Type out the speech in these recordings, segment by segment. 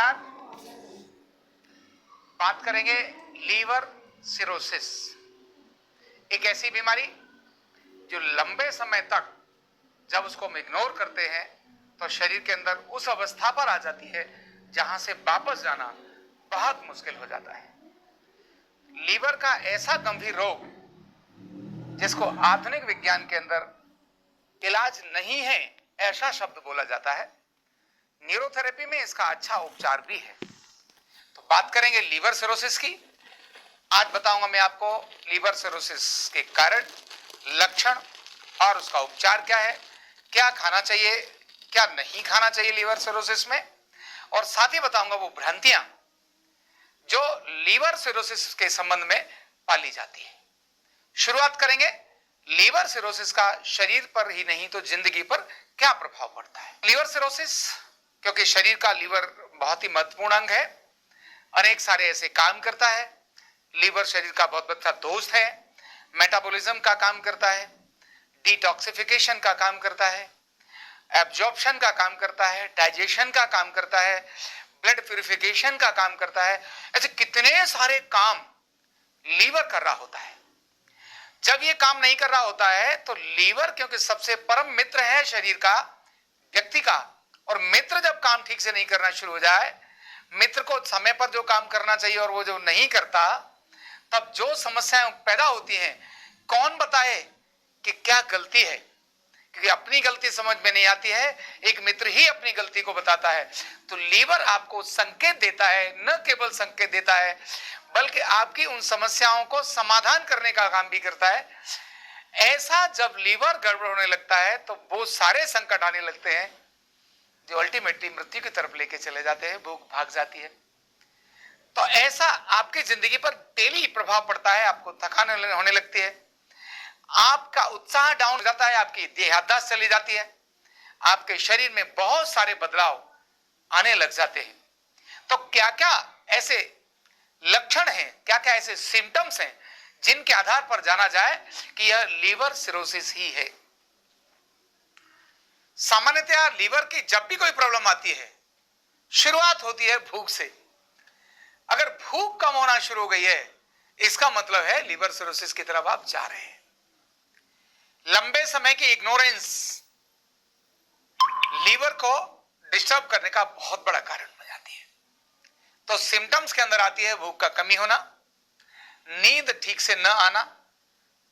नमस्कार। बात करेंगे लीवर सिरोसिस, एक ऐसी बीमारी जो लंबे समय तक जब उसको हम इग्नोर करते हैं तो शरीर के अंदर उस अवस्था पर आ जाती है जहां से वापस जाना बहुत मुश्किल हो जाता है। लीवर का ऐसा गंभीर रोग जिसको आधुनिक विज्ञान के अंदर इलाज नहीं है ऐसा शब्द बोला जाता है, न्यूरोथेरेपी में इसका अच्छा उपचार भी है। तो बात करेंगे लीवर सिरोसिस की। आज बताऊंगा मैं आपको लीवर सिरोसिस के कारण, लक्षण और उसका उपचार क्या है, क्या खाना चाहिए, क्या नहीं खाना चाहिए लीवर सिरोसिस में, और साथ ही बताऊंगा वो भ्रांतियां जो लीवर सिरोसिस के संबंध में पाली जाती है। शुरुआत करेंगे लीवर सिरोसिस का शरीर पर ही नहीं तो जिंदगी पर क्या प्रभाव पड़ता है। लीवर सिरोसिस, क्योंकि शरीर का लीवर बहुत ही महत्वपूर्ण अंग है, अनेक सारे ऐसे काम करता है। लीवर शरीर का बहुत अच्छा दोस्त है, मेटाबॉलिज्म का काम करता है, डिटॉक्सिफिकेशन का काम करता है, एब्जॉर्प्शन का काम करता है, डाइजेशन का काम करता है, ब्लड प्यूरिफिकेशन का काम करता है। ऐसे कितने सारे काम लीवर कर रहा होता है। जब ये काम नहीं कर रहा होता है तो लीवर, क्योंकि सबसे परम मित्र है शरीर का, व्यक्ति का, और मित्र जब काम ठीक से नहीं करना शुरू हो जाए, मित्र को समय पर जो काम करना चाहिए और वो जो नहीं करता, तब जो समस्याएं पैदा होती हैं, कौन बताए कि क्या गलती है, क्योंकि अपनी गलती समझ में नहीं आती है, एक मित्र ही अपनी गलती को बताता है। तो लीवर आपको संकेत देता है, न केवल संकेत देता है बल्कि आपकी उन समस्याओं को समाधान करने का काम भी करता है। ऐसा जब लीवर गड़बड़ होने लगता है तो वो सारे संकट आने लगते हैं जो अल्टीमेटली मृत्यु की तरफ लेके चले जाते हैं, भूख भाग जाती है। तो ऐसा आपकी जिंदगी पर डेली प्रभाव पड़ता है, आपको थकान होने लगती है, आपका उत्साह डाउन हो जाता है, आपकी देहाद्यास चली जाती है, आपके शरीर में बहुत सारे बदलाव आने लग जाते हैं। तो क्या क्या ऐसे लक्षण हैं, क्या क्या ऐसे सिम्टम्स हैं जिनके आधार पर जाना जाए कि यह लीवर सिरोसिस ही है। सामान्यतया लीवर की जब भी कोई प्रॉब्लम आती है, शुरुआत होती है भूख से। अगर भूख कम होना शुरू हो गई है, इसका मतलब है लीवर सिरोसिस की तरफ आप जा रहे हैं। लंबे समय की इग्नोरेंस लीवर को डिस्टर्ब करने का बहुत बड़ा कारण बन जाती है। तो सिम्टम्स के अंदर आती है भूख का कमी होना, नींद ठीक से न आना,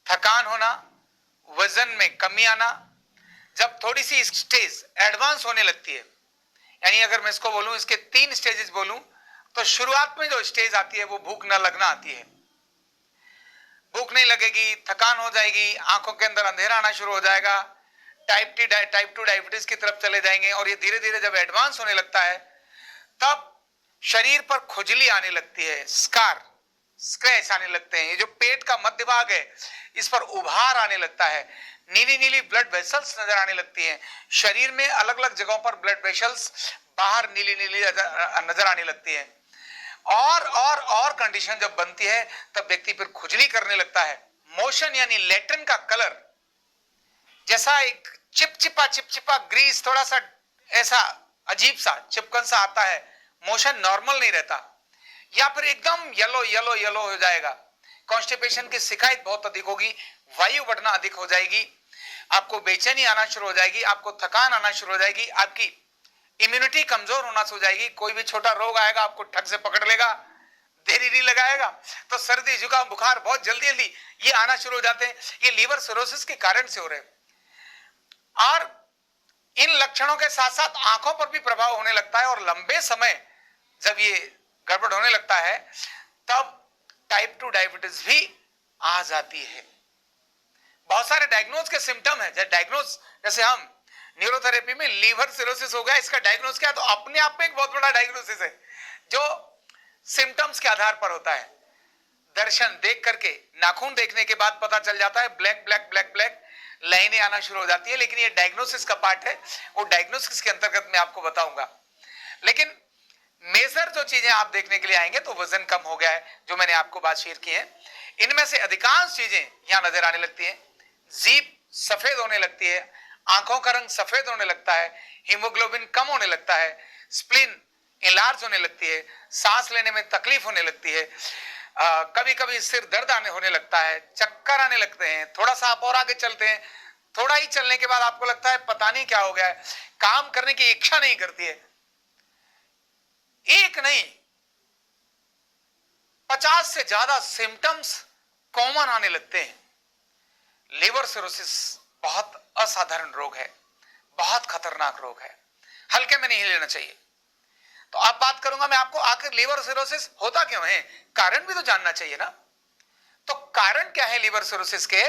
थकान होना, वजन में कमी आना। जब थोड़ी सी स्टेज एडवांस होने लगती है, यानी अगर मैं इसको बोलूं, इसके 3 स्टेजेस बोलूं, तो शुरुआत में जो स्टेज आती है वो भूख न लगना आती है। भूख नहीं लगेगी, थकान हो जाएगी, आंखों के अंदर अंधेरा आना शुरू हो जाएगा, टाइप 2 डायबिटीज की तरफ चले जाएंगे, और ये धीरे धीरे जब एडवांस होने लगता है तब शरीर पर खुजली आने लगती है, स्कार, स्क्रैच आने लगते हैं। ये जो पेट का मध्य भाग है, इस पर उभार आने लगता है, नीली नीली ब्लड वेसल्स नजर आने लगती हैं। शरीर में अलग अलग जगहों पर ब्लड वेसल्स बाहर नीली नीली नजर आने लगती है। और कंडीशन जब बनती है तब व्यक्ति फिर खुजली करने लगता है। मोशन यानी लेट्रिन का कलर जैसा एक चिपचिपा ग्रीस, थोड़ा सा ऐसा अजीब सा चिपकन सा आता है, मोशन नॉर्मल नहीं रहता, या फिर एकदम येलो येलो येलो हो जाएगा। कॉन्स्टिपेशन की शिकायत बहुत अधिक होगी, वायु बढ़ना अधिक हो जाएगी, आपको बेचैनी आना शुरू हो जाएगी, आपको थकान आना शुरू हो जाएगी, आपकी इम्यूनिटी कमजोर होना शुरू हो जाएगी। कोई भी छोटा रोग आएगा आपको ठग से पकड़ लेगा, देरी नहीं लगाएगा। तो सर्दी, जुकाम, बुखार बहुत जल्दी जल्दी ये आना शुरू हो जाते हैं। ये लीवर सिरोसिस के कारण से हो रहे हैं। और इन लक्षणों के साथ साथ आंखों पर भी प्रभाव होने लगता है, और लंबे समय जब ये गड़बड़ होने लगता है तब टाइप 2 डायबिटीज भी आ जाती है। बहुत सारे डायग्नोज के सिम्टम है। जैसे हम न्यूरोथेरेपी में लीवर सिरोसिस हो गया, इसका डायग्नोज क्या, तो अपने आप में एक बहुत बड़ा डायग्नोसिस है जो सिम्टम्स के आधार पर होता है। दर्शन देख करके, नाखून देखने के बाद पता चल जाता है, ब्लैक ब्लैक ब्लैक ब्लैक लाइनें आना शुरू हो जाती है। लेकिन ये डायग्नोसिस का पार्ट है, वो डायग्नोसिस के अंतर्गत मैं आपको बताऊंगा। लेकिन मेजर जो चीजें आप देखने के लिए आएंगे तो वजन कम हो गया है, जो मैंने आपको बात शेयर की है। इनमें से अधिकांश चीजें यहां नजर आने लगती हैं। जीभ सफेद होने लगती है, आंखों का रंग सफेद होने लगता है, हीमोग्लोबिन कम होने लगता है, स्प्लीन इलार्ज होने लगती है, सांस लेने में तकलीफ होने लगती है, कभी कभी सिर दर्द आने होने लगता है, चक्कर आने लगते हैं। थोड़ा सा आप और आगे चलते हैं, थोड़ा ही चलने के बाद आपको लगता है पता नहीं क्या हो गया है, काम करने की इच्छा नहीं करती है। एक नहीं 50 से ज्यादा सिम्टम्स कॉमन आने लगते हैं। लिवर सिरोसिस बहुत असाधारण रोग है, बहुत खतरनाक रोग है, हल्के में नहीं लेना चाहिए। तो अब बात करूंगा मैं आपको, आखिर लिवर सिरोसिस होता क्यों है, कारण भी तो जानना चाहिए ना। तो कारण क्या है लिवर सिरोसिस के?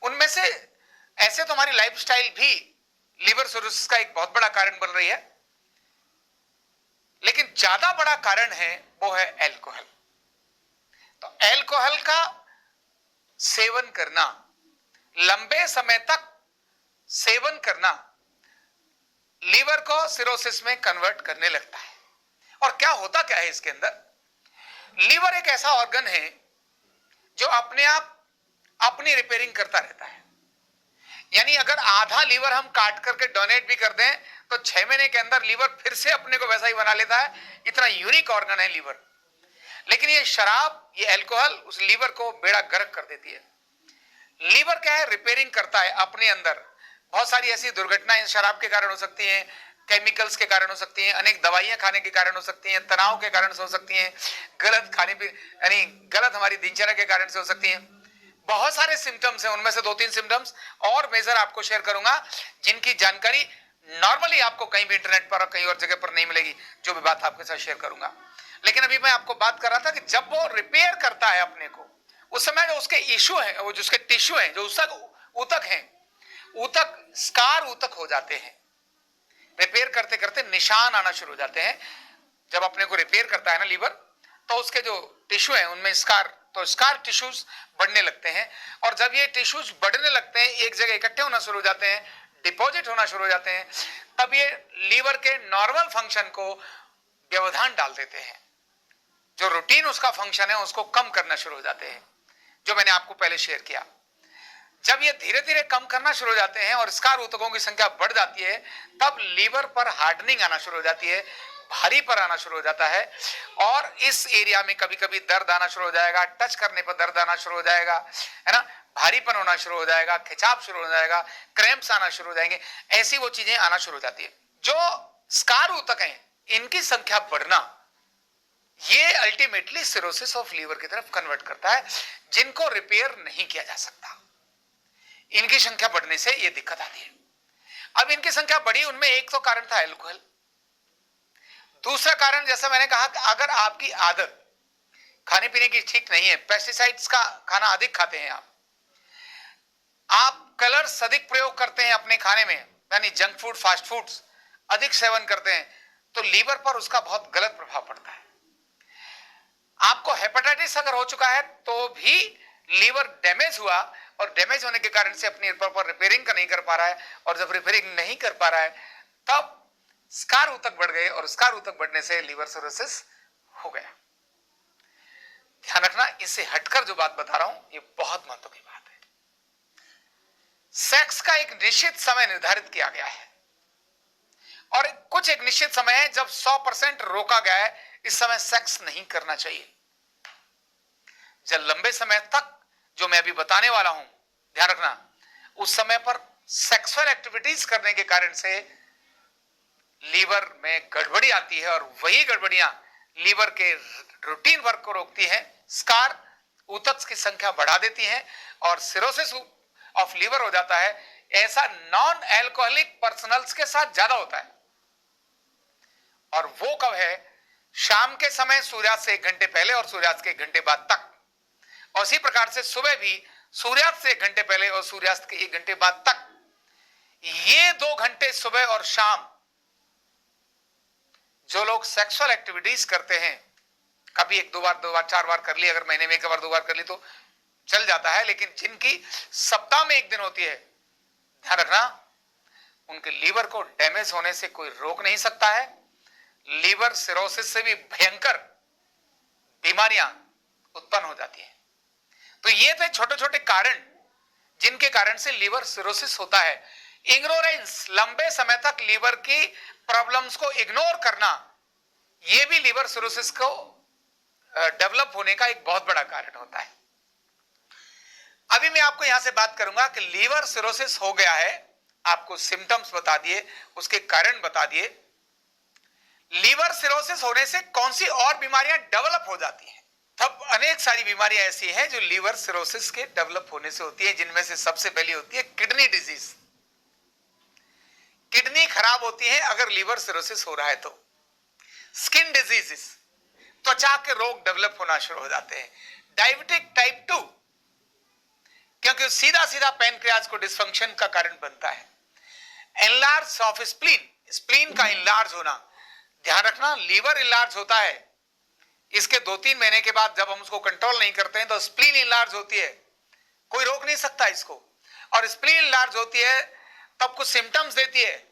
उनमें से ऐसे तो हमारी लाइफस्टाइल भी लिवर सिरोसिस का एक बहुत बड़ा कारण बन रही है, लेकिन ज्यादा बड़ा कारण है वो है अल्कोहल। तो अल्कोहल का सेवन करना, लंबे समय तक सेवन करना, लीवर को सिरोसिस में कन्वर्ट करने लगता है। और क्या होता क्या है इसके अंदर? लीवर एक ऐसा ऑर्गन है जो अपने आप अपनी रिपेयरिंग करता रहता है। यानी अगर आधा लीवर हम काट करके डोनेट भी कर दें तो 6 महीने के अंदर लीवर फिर से अपने को वैसा ही बना लेता है। इतना यूनिक ऑर्गन है लीवर। लेकिन ये शराब, ये अल्कोहल उस लीवर को बेड़ा गर्क कर देती है। लीवर क्या है? रिपेयरिंग करता है अपने अंदर। बहुत सारी ऐसी दुर्घटनाएं शराब के कारण हो सकती हैं, केमिकल्स के कारण हो सकती हैं, अनेक दवाइयां खाने के कारण हो सकती हैं, तनाव के कारण से हो सकती हैं, गलत खाने पीने यानी गलत हमारी दिनचर्या के कारण से हो सकती हैं। बहुत सारे सिम्टम्स हैं, उनमें से 2-3 सिम्टम्स और मेजर आपको शेयर करूंगा जिनकी जानकारी नॉर्मली आपको कहीं भी इंटरनेट पर और कहीं और जगह पर नहीं मिलेगी, जो भी बात आपके साथ शेयर करूंगा। लेकिन अभी मैं आपको बात कर रहा था कि जब वो रिपेयर करता है अपने को, उस समय जो उसके इश्यू है, वो जिसके टिश्यू है, जो ऊतक है, ऊतक स्कार ऊतक हो जाते हैं। रिपेयर करते करते निशान आना शुरू हो जाते हैं। जब अपने को रिपेयर करता है ना लीवर, तो उसके जो टिश्यू है उनमें स्कार, तो स्कार टिश्यूज बढ़ने लगते हैं। और जब ये टिश्यूज बढ़ने लगते हैं, एक जगह इकट्ठे होना शुरू हो जाते हैं, डिपॉजिट होना शुरू हो जाते हैं, तब ये लीवर के नॉर्मल फंक्शन को व्यवधान डाल देते हैं। जो रूटीन उसका फंक्शन है उसको कम करना शुरू हो जाते हैं, जो मैंने आपको पहले शेयर किया। जब ये धीरे धीरे कम करना शुरू हो जाते हैं और स्कार ऊतकों की संख्या बढ़ जाती है, तब लीवर पर हार्डनिंग आना शुरू हो जाती है, भारी पर आना शुरू हो जाता है। और इस एरिया में कभी कभी दर्द आना शुरू हो जाएगा, टच करने पर दर्द आना शुरू हो जाएगा, है ना, भारीपन होना शुरू हो जाएगा, खिंचाव शुरू हो जाएगा, क्रैम्प्स आना शुरू हो जाएंगे, ऐसी वो चीजें आना शुरू हो जाती है। जो स्कार ऊतक हैं इनकी संख्या बढ़ना, ये अल्टीमेटली सिरोसिस ऑफ लीवर की तरफ कन्वर्ट करता है, जिनको रिपेयर नहीं किया जा सकता। इनकी संख्या बढ़ने से ये दिक्कत आती है। अब इनकी संख्या बढ़ी, उनमें एक तो कारण था अल्कोहल। दूसरा कारण, जैसा मैंने कहा, अगर आपकी आदत खाने पीने की ठीक नहीं है, पेस्टिसाइड्स का खाना अधिक खाते हैं आप कलर्स अधिक प्रयोग करते हैं अपने खाने में, यानी जंक फूड, फास्ट फूड्स अधिक सेवन करते हैं, तो लीवर पर उसका बहुत गलत प्रभाव पड़ता है। आपको हेपेटाइटिस अगर हो चुका है तो भी लीवर डैमेज हुआ, और डैमेज होने के कारण से अपनी प्रॉपर रिपेयरिंग का नहीं कर पा रहा है, और जब रिपेयरिंग नहीं कर पा रहा है तब स्कार ऊतक बढ़ गए, और स्कार ऊतक बढ़ने से लीवर सिरोसिस हो गया। ध्यान रखना, इससे हटकर जो बात बता रहा हूं ये बहुत महत्व की बात है। सेक्स का एक निश्चित समय निर्धारित किया गया है, और कुछ एक निश्चित समय है जब 100% रोका गया है, इस समय सेक्स नहीं करना चाहिए। जब लंबे समय तक, जो मैं अभी बताने वाला हूं, ध्यान रखना, उस समय पर सेक्सुअल एक्टिविटीज करने के कारण से लीवर में गड़बड़ी आती है, और वही गड़बड़ियां लीवर के रूटीन वर्क को रोकती हैं, स्कार ऊतक की संख्या बढ़ा देती हैं, और सिरोसिस ऑफ लीवर हो जाता है। ऐसा नॉन एल्कोहलिक पर्सनल्स के साथ ज्यादा होता है, और वो कब है? शाम के समय सूर्यास्त से 1 घंटे पहले और सूर्यास्त के 1 घंटे बाद तक, और इसी प्रकार से सुबह भी सूर्यास्त से 1 घंटे पहले और सूर्यास्त के 1 घंटे बाद तक। ये 2 घंटे सुबह और शाम जो लोग सेक्सुअल एक्टिविटीज करते हैं, कभी 1-2 बार, 2 बार, 4 बार कर ली, अगर महीने में 1 बार 2 बार कर ली तो चल जाता है, लेकिन जिनकी सप्ताह में 1 दिन होती है, ध्यान रखना, उनके लीवर को डैमेज होने से कोई रोक नहीं सकता है। लीवर सिरोसिस से भी भयंकर बीमारियां उत्पन्न हो जाती हैं। तो ये थे छोटे छोटे कारण जिनके कारण से लीवर सिरोसिस होता है। इग्नोरेंस, लंबे समय तक लीवर की प्रॉब्लम्स को इग्नोर करना, ये भी लीवर सिरोसिस को डेवलप होने का एक बहुत बड़ा कारण होता है। अभी मैं आपको यहां से बात करूंगा कि लीवर सिरोसिस हो गया है, आपको सिम्टम्स बता दिए, उसके कारण बता दिए। लीवर सिरोसिस होने से कौन सी और बीमारियां डेवलप हो जाती हैं? तब अनेक सारी बीमारियां ऐसी हैं जो लीवर सिरोसिस के डेवलप होने से होती है, जिनमें से सबसे पहली होती है किडनी डिजीज। किडनी खराब होती है अगर लीवर सिरोसिस हो रहा है तो। स्किन डिजीजेस, त्वचा के रोग डेवलप होना शुरू हो जाते हैं। डायबिटिक टाइप 2, क्योंकि सीधा सीधा पैनक्रियाज को डिसफंक्शन का कारण बनता है। एनलार्ज ऑफ स्प्लीन, स्प्लीन का इनलार्ज होना। ध्यान रखना, लीवर इनलार्ज होता है, इसके 2-3 महीने के बाद जब हम उसको कंट्रोल नहीं करते हैं तो स्प्लीन इनलार्ज होती है, कोई रोक नहीं सकता इसको। और स्प्लीन इनलार्ज होती है तब कुछ सिम्टम्स देती है,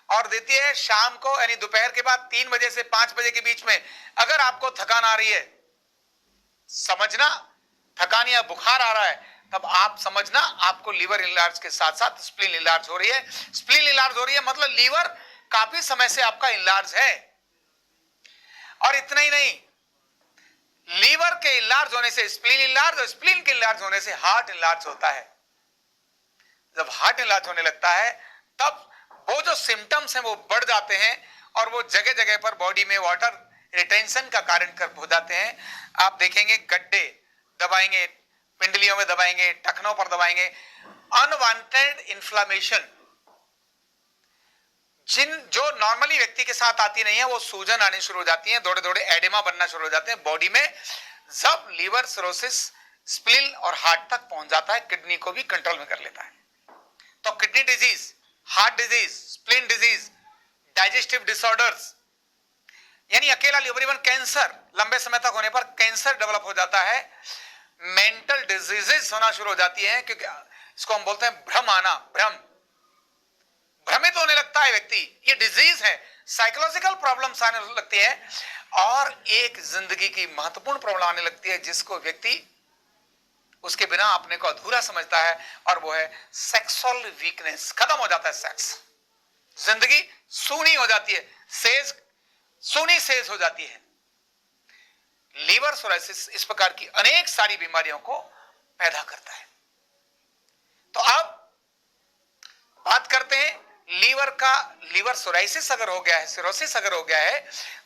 और देती है शाम को, यानी दोपहर के बाद 3 बजे से 5 बजे के बीच में। अगर आपको थकान आ रही है, समझना, थकान या बुखार आ रहा है, तब आप समझना आपको लीवर इनलार्ज के साथ साथ स्प्लीन इनलार्ज हो रही है। स्प्लीन इनलार्ज हो रही है मतलब लीवर काफी समय से आपका इनलार्ज है। और इतना ही नहीं, लीवर के इनलार्ज होने से स्प्लीन इनलार्ज, और स्प्लीन के इनलार्ज होने से हार्ट इनलार्ज होता है। जब हार्ट इनलार्ज होने लगता है तब वो जो सिम्टम्स हैं वो बढ़ जाते हैं, और वो जगह जगह पर बॉडी में वाटर रिटेंशन का कारण कर हो जाते हैं। आप देखेंगे गड्ढे दबाएंगे, पिंडलियों में दबाएंगे, टखनों पर दबाएंगे। अनवांटेड इन्फ्लामेशन, जो नॉर्मली व्यक्ति के साथ आती नहीं है, वो सूजन आनी शुरू हो जाती है, थोड़े थोड़े एडेमा बनना शुरू हो जाते हैं बॉडी में। जब लीवर सिरोसिस स्प्लीन और हार्ट तक पहुंच जाता है, किडनी को भी कंट्रोल में कर लेता है। तो kidney disease, heart disease, spleen disease, digestive disorders, यानी अकेला लीवर, इवन कैंसर, लंबे समय तक होने पर कैंसर डेवलप हो जाता है। मेंटल डिजीजेस होना शुरू हो जाती है, क्योंकि इसको हम बोलते हैं भ्रम आना, भ्रमित होने लगता है व्यक्ति, ये डिजीज है। साइकोलॉजिकल प्रॉब्लम्स आने लगती है, और एक जिंदगी की महत्वपूर्ण प्रॉब्लम आने लगती है जिसको व्यक्ति उसके बिना अपने को अधूरा समझता है, और वो है सेक्सुअल वीकनेस। खत्म हो जाता है सेक्स, जिंदगी सूनी हो जाती है, सूनी सेज हो जाती है। लीवर सोराइसिस इस प्रकार की अनेक सारी बीमारियों को पैदा करता है। तो अब बात करते हैं लीवर सोराइसिस अगर हो गया है, सिरोसिस अगर हो गया है,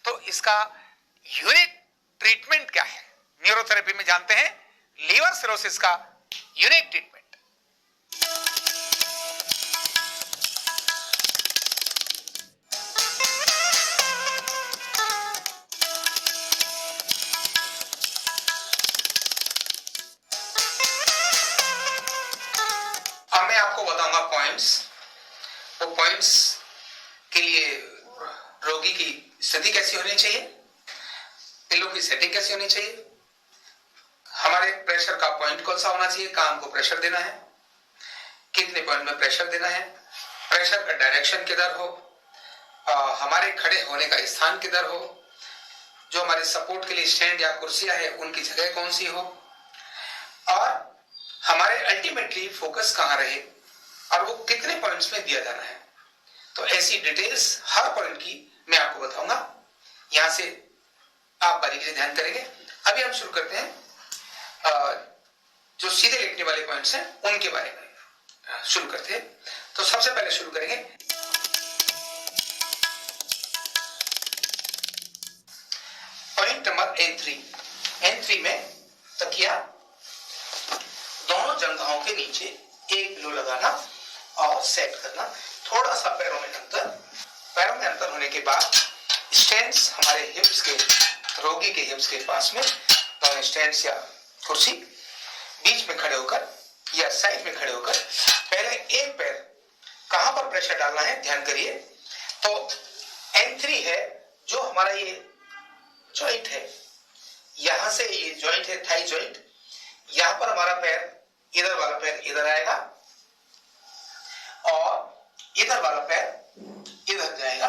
तो इसका यूनिक ट्रीटमेंट क्या है। न्यूरोथेरेपी में जानते हैं लीवर सिरोसिस का यूनिक ट्रीटमेंट। अब मैं आपको बताऊंगा पॉइंट्स। वो पॉइंट्स के लिए रोगी की स्थिति कैसी होनी चाहिए, पिलो की सेटिंग कैसी होनी चाहिए, हमारे प्रेशर का पॉइंट कौन सा होना चाहिए, कहां हमको प्रेशर देना है, कितने पॉइंट में प्रेशर देना है, प्रेशर का डायरेक्शन किधर हो, हमारे खड़े होने का स्थान किधर हो, जो हमारे सपोर्ट के लिए स्टैंड या कुर्सियां है उनकी जगह कौन सी हो, और हमारे अल्टीमेटली फोकस कहां रहे, और वो कितने पॉइंट्स में दिया जाना है। तो ऐसी डिटेल्स हर पॉइंट की मैं आपको बताऊंगा, यहां से आप बारीकी से ध्यान करेंगे। अभी हम शुरू करते हैं जो सीधे लिखने वाले पॉइंट्स हैं उनके बारे में शुरू करते हैं। तो सबसे पहले शुरू करेंगे पॉइंट नंबर N3 में तकिया दोनों जंघाओं के नीचे एक पिलो लगाना और सेट करना। थोड़ा सा पैरों में अंतर होने के बाद स्टैंड्स हमारे हिप्स के, रोगी के हिप्स के पास में दोनों स्टैंड्स या कुर्सी, बीच में खड़े होकर या साइड में खड़े होकर पहले एक पैर कहां पर प्रेशर डालना है ध्यान करिए। तो N3 है जो हमारा ये जॉइंट है, यहां से ये जॉइंट है थाई जॉइंट, यहां पर हमारा पैर, इधर वाला पैर इधर आएगा और इधर वाला पैर इधर जाएगा।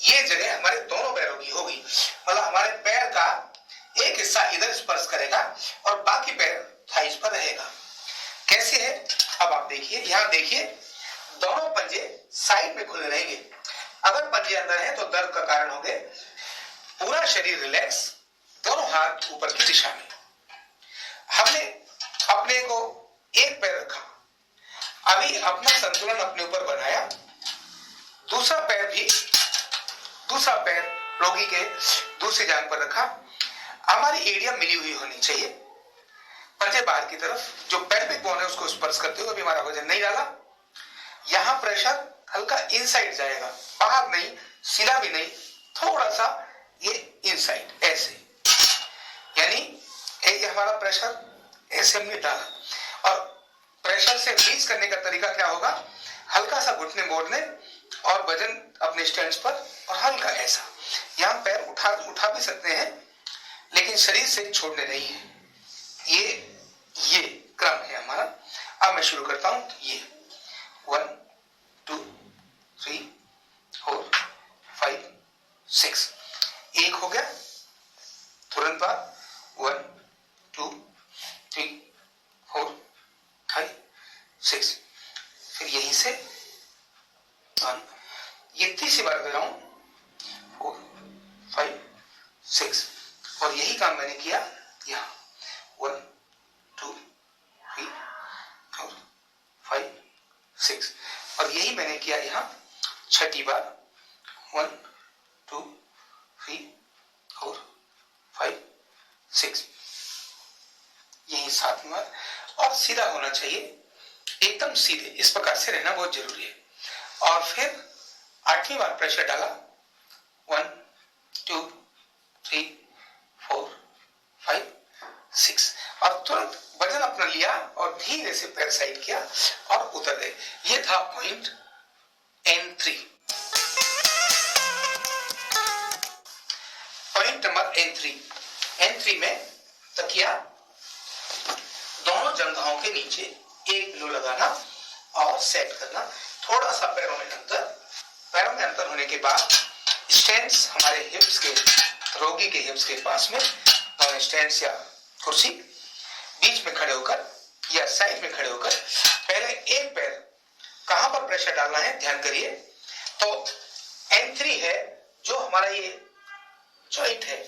ये जगह हमारे दोनों पैरों की होगी, मतलब हमारे पैर का एक हिस्सा इधर स्पर्श करेगा और बाकी पैर थाइस पर रहेगा। कैसे है अब आप देखिए, यहां देखिए दोनों पंजे साइड में खुले रहेंगे। अगर पंजे अंदर है तो दर्द का कारण होंगे, पूरा शरीर रिलैक्स, दोनों हाथ ऊपर की दिशा में। हमने अपने को एक पैर रखा, अभी अपना संतुलन अपने ऊपर बनाया। दूसरा पैर रोगी के दूसरी जांघ पर रखा। हमारी एड़ियां मिली हुई होनी चाहिए, पंजे बाहर की तरफ, जो पेल्विक बोन है उसको स्पर्श करते हुए अभी हमारा वजन नहीं डाला। यहां प्रेशर हल्का इनसाइड जाएगा, बाहर नहीं, सीधा भी नहीं, थोड़ा सा ये इनसाइड ऐसे, यानी ये हमारा प्रेशर ऐसे हमने डाला। और प्रेशर से रिलीज करने का तरीका क्या होगा, हल्का सा घुटने मोड़ने और वजन अपने स्टैंड्स पर, और हल्का ऐसा। यहां पैर उठा भी सकते हैं, लेकिन शरीर से छोड़ने नहीं है। ये क्रम है हमारा। अब मैं शुरू करता हूं। ये 1 2 3 4 5 6, एक हो गया, तुरंत बाद 1 2 3 4 5 6, फिर यहीं से 1, ये तीसरी बार कर रहा हूं, 4 5 6, और यही काम मैंने किया यहां 1 2 3 4 5 6, और यही मैंने किया यहां छठी बार 1 2 3 4 5 6, यही 7 बार। और सीधा होना चाहिए, एकदम सीधे, इस प्रकार से रहना बहुत जरूरी है। और फिर 8वीं बार प्रेशर डाला 1 2 3 4 5 6, और तुरंत वजन अपना लिया और धीरे से पैर साइड किया और उतर गए। ये था point N3। Point number N3 में तकिया दोनों जंघाओं के नीचे 1 किलो लगाना और सेट करना। थोड़ा सा पैरों में अंतर होने के बाद स्टैंड्स हमारे हिप्स के, रोगी के हिप्स के पास में, स्टैंड्स या कुर्सी, बीच में खड़े होकर या साइड में खड़े होकर पहले एक पैर, कहां पर प्रेशर डालना है ध्यान करिए। तो N3 है जो हमारा ये जॉइंट है,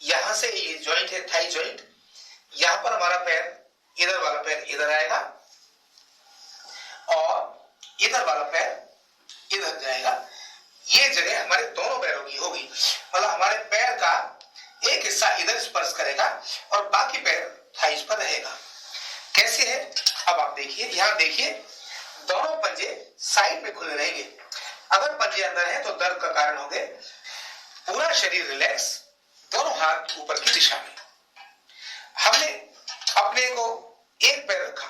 यहां से ये जॉइंट है थाई जॉइंट, यहां पर हमारा पैर, इधर वाला पैर इधर आएगा और इधर वाला पैर इधर जाएगा। ये जगह हमारे दोनों पैरों की होगी, मतलब हमारे पैर का एक हिस्सा इधर स्पर्श करेगा और बाकी पैर थाइस पर रहेगा। कैसे है अब आप देखिए, यहां देखिए दोनों पंजे साइड में खुले रहेंगे। अगर पंजे अंदर है तो दर्द का कारण होंगे। पूरा शरीर रिलैक्स, दोनों हाथ ऊपर की दिशा में। हमने अपने को एक पैर रखा,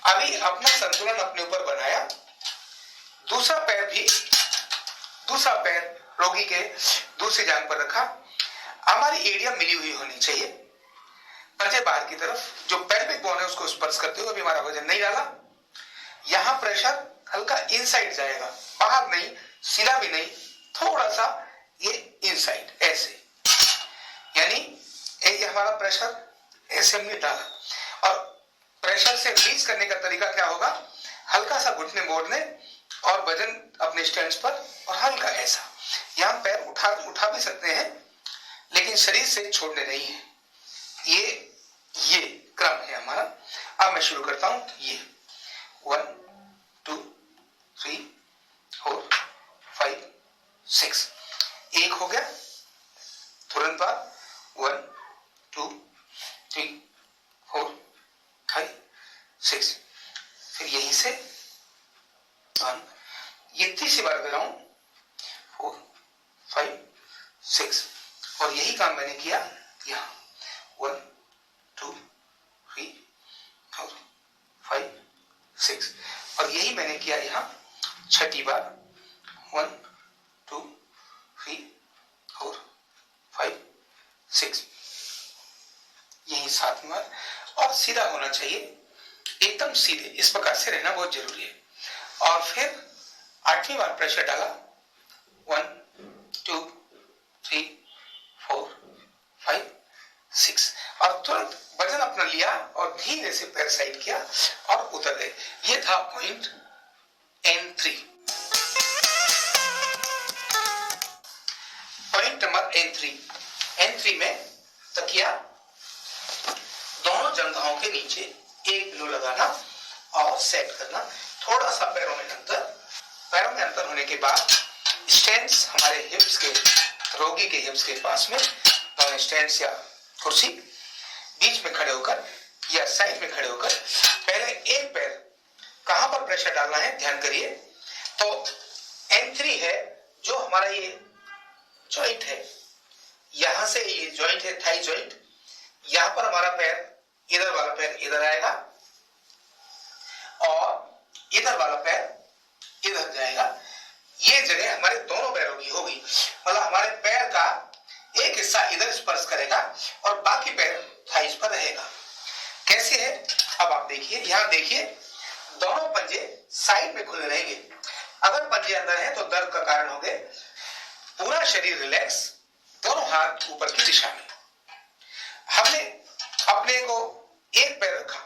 अभी अपना संतुलन अपने ऊपर बनाया। दूसरा पैर रोगी के दूसरी जांघ पर रखा। हमारी एड़ियां मिली हुई होनी चाहिए, पंजे बाहर की तरफ, जो पेल्विक बोन है उसको स्पर्श करते हुए अभी हमारा वजन नहीं डाला। यहां प्रेशर हल्का इनसाइड जाएगा, बाहर नहीं, सीधा भी नहीं, थोड़ा सा ये इनसाइड ऐसे, यानी ये हमारा प्रेशर ऐसे हमने डाला। और प्रेशर से रिलीज करने का तरीका क्या होगा, हल्का सा घुटने मोड़ने और वजन अपने स्टैंड्स पर, और हल्का ऐसा। यहां पैर उठा भी सकते हैं, लेकिन शरीर से छोड़ने नहीं है। ये क्रम है हमारा। अब मैं शुरू करता हूं। ये 1 2 3 4 5 6, एक हो गया, तुरंत बाद 1 2 3 4 5 6, फिर यहीं से 1, ये तीसरी बार कर रहा हूं 4 5 6, और यही काम मैंने किया यहां 1 2 3 4 5 6, और यही मैंने किया यहां छठी बार 1 2 3 4 5 6, यही 7 बार। और सीधा होना चाहिए, एकदम सीधे, इस प्रकार से रहना बहुत जरूरी है। और फिर 8वीं बार प्रेशर डाला 1 2 3 4 5 6, और तुरंत वजन अपना लिया और धीरे से पैर साइड किया और उतर गए। ये था point N3। Point number N3, N3 में तकिया दोनों जंघाओं के नीचे एक पिलो लगाना और सेट करना। थोड़ा सा पैरों में अंतर होने के बाद स्टैंड्स हमारे हिप्स के, रोगी के हिप्स के पास में दोनों स्टैंड्स या कुर्सी बीच में खड़े होकर या साइड में खड़े होकर पहले एक पैर कहां पर प्रेशर डालना है ध्यान करिए। तो N3 है जो हमारा ये जॉइंट है, यहां से ये जॉइंट है थाई जॉइंट, यहां पर हमारा पैर, इधर वाला पैर इधर आएगा और इधर वाला पैर इधर जाएगा। ये जगह हमारे दोनों पैरों की होगी, मतलब हमारे पैर का एक हिस्सा इधर स्पर्श करेगा और बाकी पैर थाइस पर रहेगा। कैसे है अब आप देखिए, यहां देखिए दोनों पंजे साइड में खुले रहेंगे। अगर पंजे अंदर हैं तो दर्द का कारण होंगे। पूरा शरीर रिलैक्स, दोनों हाथ ऊपर की दिशा में। हमने अपने को एक पैर रखा,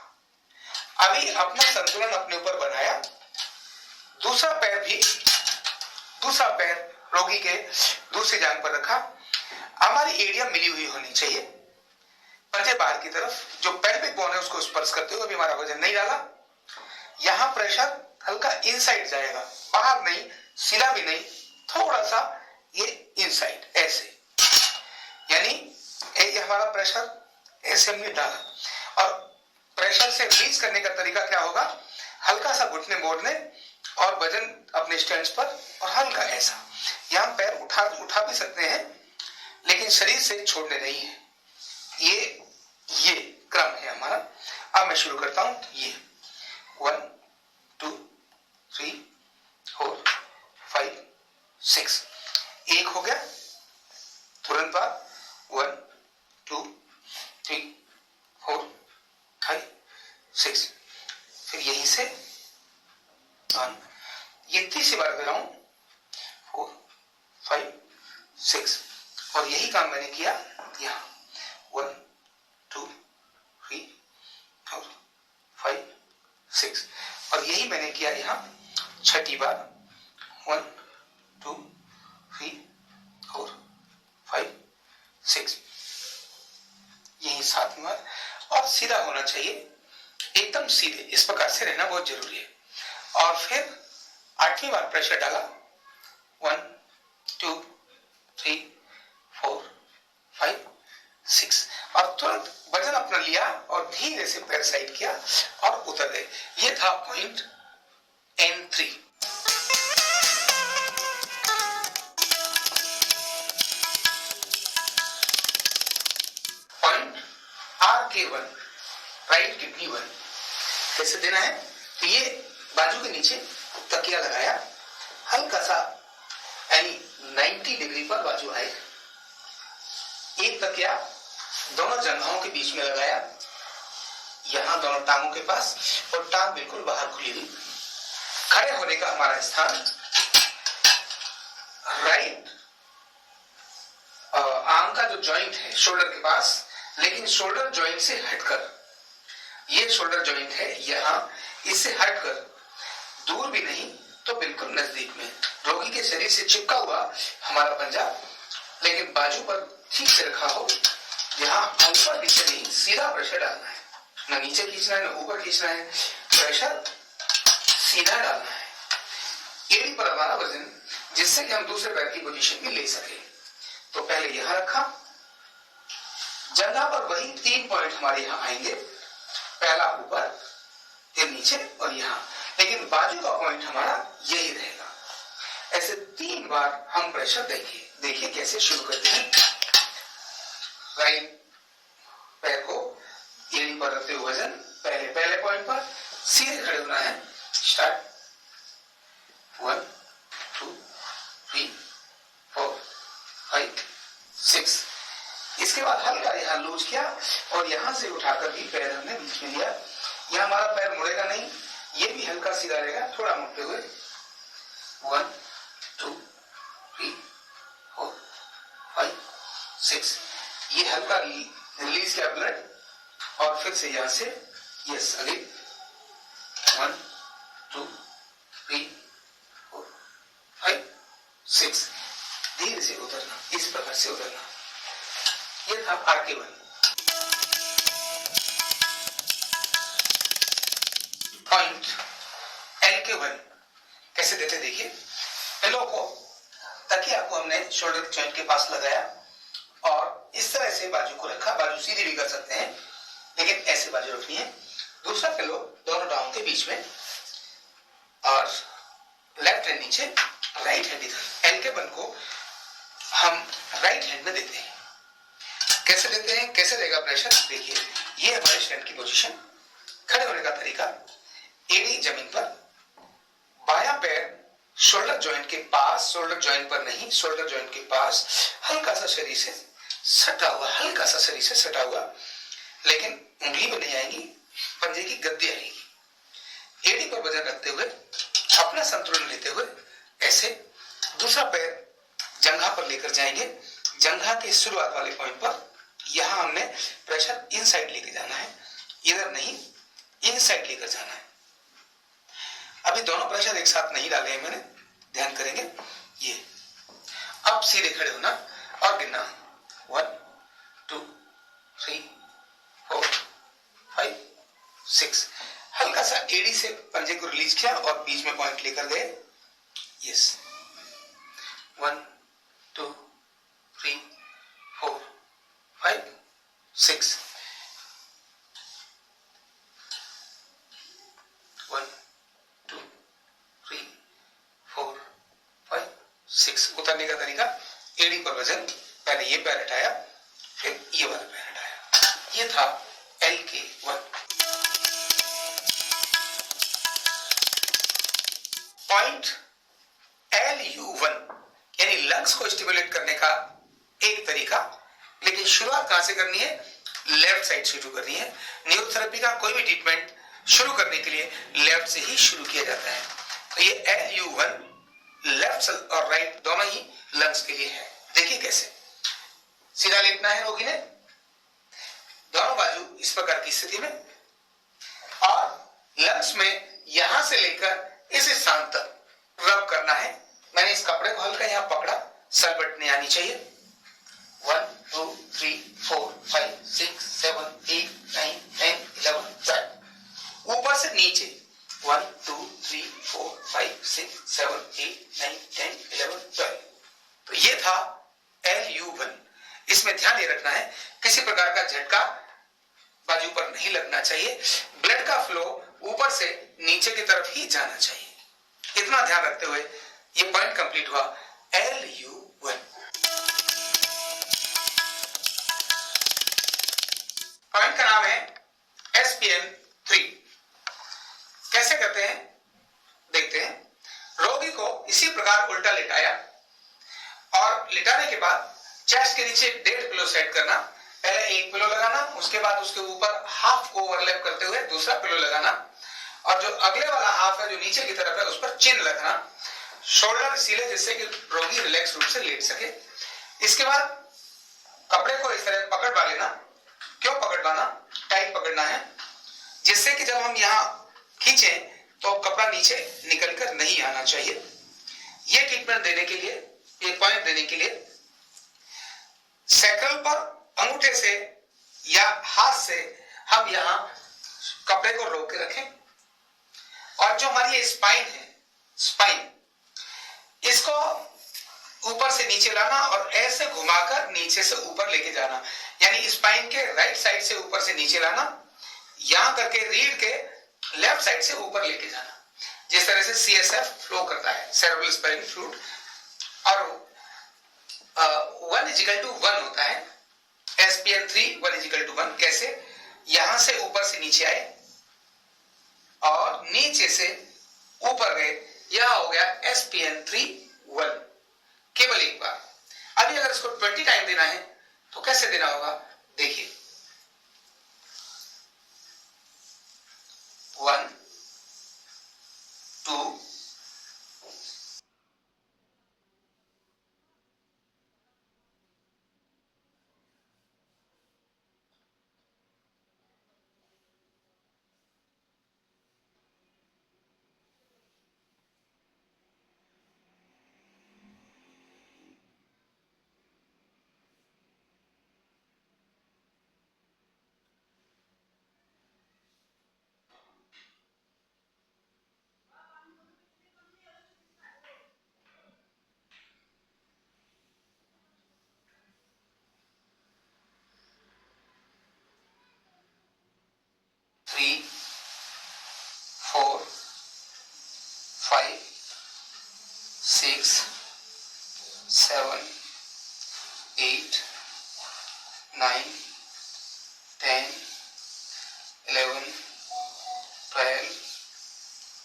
अभी अपना संतुलन अपने ऊपर बनाया, दूसरा पैर रोगी के दूसरी जांघ पर रखा। हमारी एरिया मिली हुई होनी चाहिए, पंजे बाहर की तरफ, जो पेल्विक बोन है उसको स्पर्श करते हुए अभी हमारा वजन नहीं डाला। यहां प्रेशर हल्का इनसाइड जाएगा, बाहर नहीं, सीधा भी नहीं, थोड़ा सा ये इनसाइड ऐसे, यानी ये हमारा प्रेशर ऐसे हमने डाला। और प्रेशर से रिलीज करने का तरीका क्या होगा, हल्का सा घुटने मोड़ने और वजन अपने स्टैंड्स पर और हल्का ऐसा। यहां पैर उठा भी सकते हैं लेकिन शरीर से छोड़ने नहीं है। ये क्रम है हमारा। अब मैं शुरू करता हूं। ये 1 2 3 4 5 6 एक हो गया, तुरंत बाद 1 2 3 4 5 6, फिर यहीं से 1, ये तीसरी बार कर रहा हूं 4 5 6, और यही काम मैंने किया यहाँ 1 2 3 4 5 6, और यही मैंने किया यहाँ छठी बार 1 2 3 4 5 6, यही 7वीं बार। और सीधा होना चाहिए, एकदम सीधे, इस प्रकार से रहना बहुत जरूरी है। और फिर 8वीं बार प्रेशर डाला 1 2 3 4 5 6, और तुरंत वजन अपना लिया और धीरे से पैर साइड किया और उतर गए। ये था point N3। Point RK1, right kidney 1। कैसे देना है, तो ये बाजू के नीचे तकिया लगाया, हल्का सा यानी 90 डिग्री पर बाजू आए, एक तकिया दोनों जंघाओं के बीच में लगाया, यहां दोनों टांगों के पास, और टांग बिल्कुल बाहर खुली हुई। खड़े होने का हमारा स्थान राइट आर्म का जो जॉइंट है शोल्डर के पास, लेकिन शोल्डर जॉइंट से हटकर, ये शोल्डर जॉइंट है यहां, इससे हटकर, दूर भी नहीं तो बिल्कुल नजदीक में, रोगी के शरीर से चिपका हुआ हमारा पंजा, लेकिन बाजू पर ठीक से रखा हो। यहाँ ऊपर नीचे नहीं, सीधा प्रेशर डालना है, ना नीचे खींचना है ना ऊपर खींचना है, प्रेशर सीधा डालना है एड़ी पर हमारा वजन, जिससे कि हम दूसरे पैर की पोजीशन में ले सके। तो पहले यहां रखा, जंघा पर वही 3 पॉइंट हमारे यहाँ आएंगे, पहला ऊपर, फिर नीचे और यहाँ, लेकिन बाजू का पॉइंट हमारा यही रहेगा। ऐसे 3 बार हम प्रेशर देखिए कैसे शुरू करते हैं। राइट पैर को एड़ी पर रखते हुए वजन पहले पॉइंट पर सीधे खड़े होना है। स्टार्ट 1 2 3 4 5 6, इसके बाद हल्का यहाँ लूज किया और यहां से उठाकर भी पैर हमने बीच में लिया। यहाँ हमारा पैर मुड़ेगा नहीं, ये भी हल्का सीधा रहेगा, थोड़ा मुड़ते हुए 1 2 3 4 5 6, ये हल्का रिलीज किया ब्लड, और फिर से यहां से यस अगेन 1 2 3 4 5 6, धीरे से उतरना, इस प्रकार से उतरना। ये था RK1। पॉइंट LK1 कैसे देते देखिए। पिलो को, तकिया को हमने शोल्डर जॉइंट के पास लगाया और इस तरह से बाजू को रखा। बाजू सीधी भी कर सकते हैं लेकिन ऐसे बाजू रखनी है। दूसरा पिलो दोनों डाउन के बीच में और लेफ्ट हैंड नीचे, राइट हैंड इधर। LK1 को हम राइट हैंड में देते हैं। कैसे देते हैं, कैसे रहेगा प्रेशर देखिए। ये हमारे स्टैंड की पोजीशन। खड़े होने का तरीका, एड़ी जमीन पर, बायां पैर शोल्डर जॉइंट के पास, शोल्डर जॉइंट पर नहीं, शोल्डर जॉइंट के पास, हल्का सा शरीर से सटा हुआ, हल्का सा शरीर से सटा हुआ, लेकिन उंगली पर नहीं आएगी, पंजे की गद्दी आएगी। एड़ी पर वजन रखते हुए, अपना संतुलन लेते हुए ऐसे। दूसरा पैर जंघा पर लेकर जाएंगे। जंघा के शुरुआत वाले पॉइंट पर यहां हमने प्रेशर इनसाइड लेके जाना है, इधर नहीं, इनसाइड लेकर जाना है। अभी दोनों प्रेशर एक साथ नहीं डाले हैं मैंने, ध्यान करेंगे। ये अब सीधे खड़े होना और गिनना 1 2 3 4 5 6। हल्का सा एड़ी से पंजे को रिलीज किया और बीच में पॉइंट लेकर गए। यस, 1 2 3 4 5 6। 1 2 3 4 5 6। उतरने का तरीका, एड़ी पर वजन, पहले ये पैर हटाया फिर ये वाला पैर हटाया। ये था LK1। पॉइंट LU1 यानी लंग्स को स्टिमुलेट करने का एक तरीका, लेकिन शुरुआत कहां से करनी है, लेफ्ट साइड से शुरू करनी है। न्यूरोथेरेपी का कोई भी ट्रीटमेंट शुरू करने के लिए लेफ्ट से ही शुरू किया जाता है। तो ये LU1 लेफ्ट और राइट दोनों ही लंग्स के लिए है। देखिए कैसे। सीधा लेटना है रोगी ने, दोनों बाजू इस प्रकार की स्थिति में, और लंग्स में यहां से लेकर इस स्थान तक रब करना है। मैंने इस कपड़े को हल्का यहां पकड़ा, सलबट नहीं आनी चाहिए। 1 2 3 4 5 6 7 8 9 10 11 12। ऊपर से नीचे 1 2 3 4 5 6 7 8 9 10 11 12। तो ये था LU1। इसमें ध्यान ये रखना है, किसी प्रकार का झटका बाजू पर नहीं लगना चाहिए। ब्लड का फ्लो ऊपर से नीचे की तरफ ही जाना चाहिए। इतना ध्यान रखते हुए ये पॉइंट कंप्लीट हुआ LU1। पॉइंट का नाम है SPN3। कैसे करते हैं देखते हैं। रोगी को इसी प्रकार उल्टा लिटाया और लिटाने के बाद चेस्ट के नीचे 1.5 पिलो सेट करना। पहले एक पिलो लगाना, उसके बाद उसके ऊपर हाफ को ओवरलैप करते हुए दूसरा पिलो लगाना, और जो अगले वाला हाफ है जो नीचे की तरफ है उस पर चिन रखना, शोल्डर सीले, जिससे कि रोगी रिलैक्स रूप से लेट सके। इसके बाद कपड़े को इस तरह पकड़ पा लेना। क्यों पकड़वाना, टाइट पकड़ना है, जिससे कि जब हम यहाँ खींचे तो कपड़ा नीचे निकलकर नहीं आना चाहिए। ये ट्रीटमेंट देने के लिए, ये पॉइंट देने के लिए सैक्रल पर अंगूठे से या हाथ से हम यहाँ कपड़े को रोक के रखें, और जो हमारी ये स्पाइन है, स्पाइन, इसको ऊपर से नीचे लाना और ऐसे घुमाकर नीचे से ऊपर लेके जाना। यानी स्पाइन के राइट साइड से ऊपर से नीचे लाना, यहां करके रीढ़ के लेफ्ट साइड से ऊपर लेके जाना, जिस तरह से CSF फ्लो करता है, सेरेब्रल स्पाइनल फ्लूइड। और 1:1 होता है SPN3। 1:1 कैसे, यहां से ऊपर से नीचे आए और नीचे से ऊपर गए, यह हो गया SPN3:1। केवल एक बार। अभी अगर इसको 20 टाइम देना है तो कैसे देना होगा देखिए। 1 2 3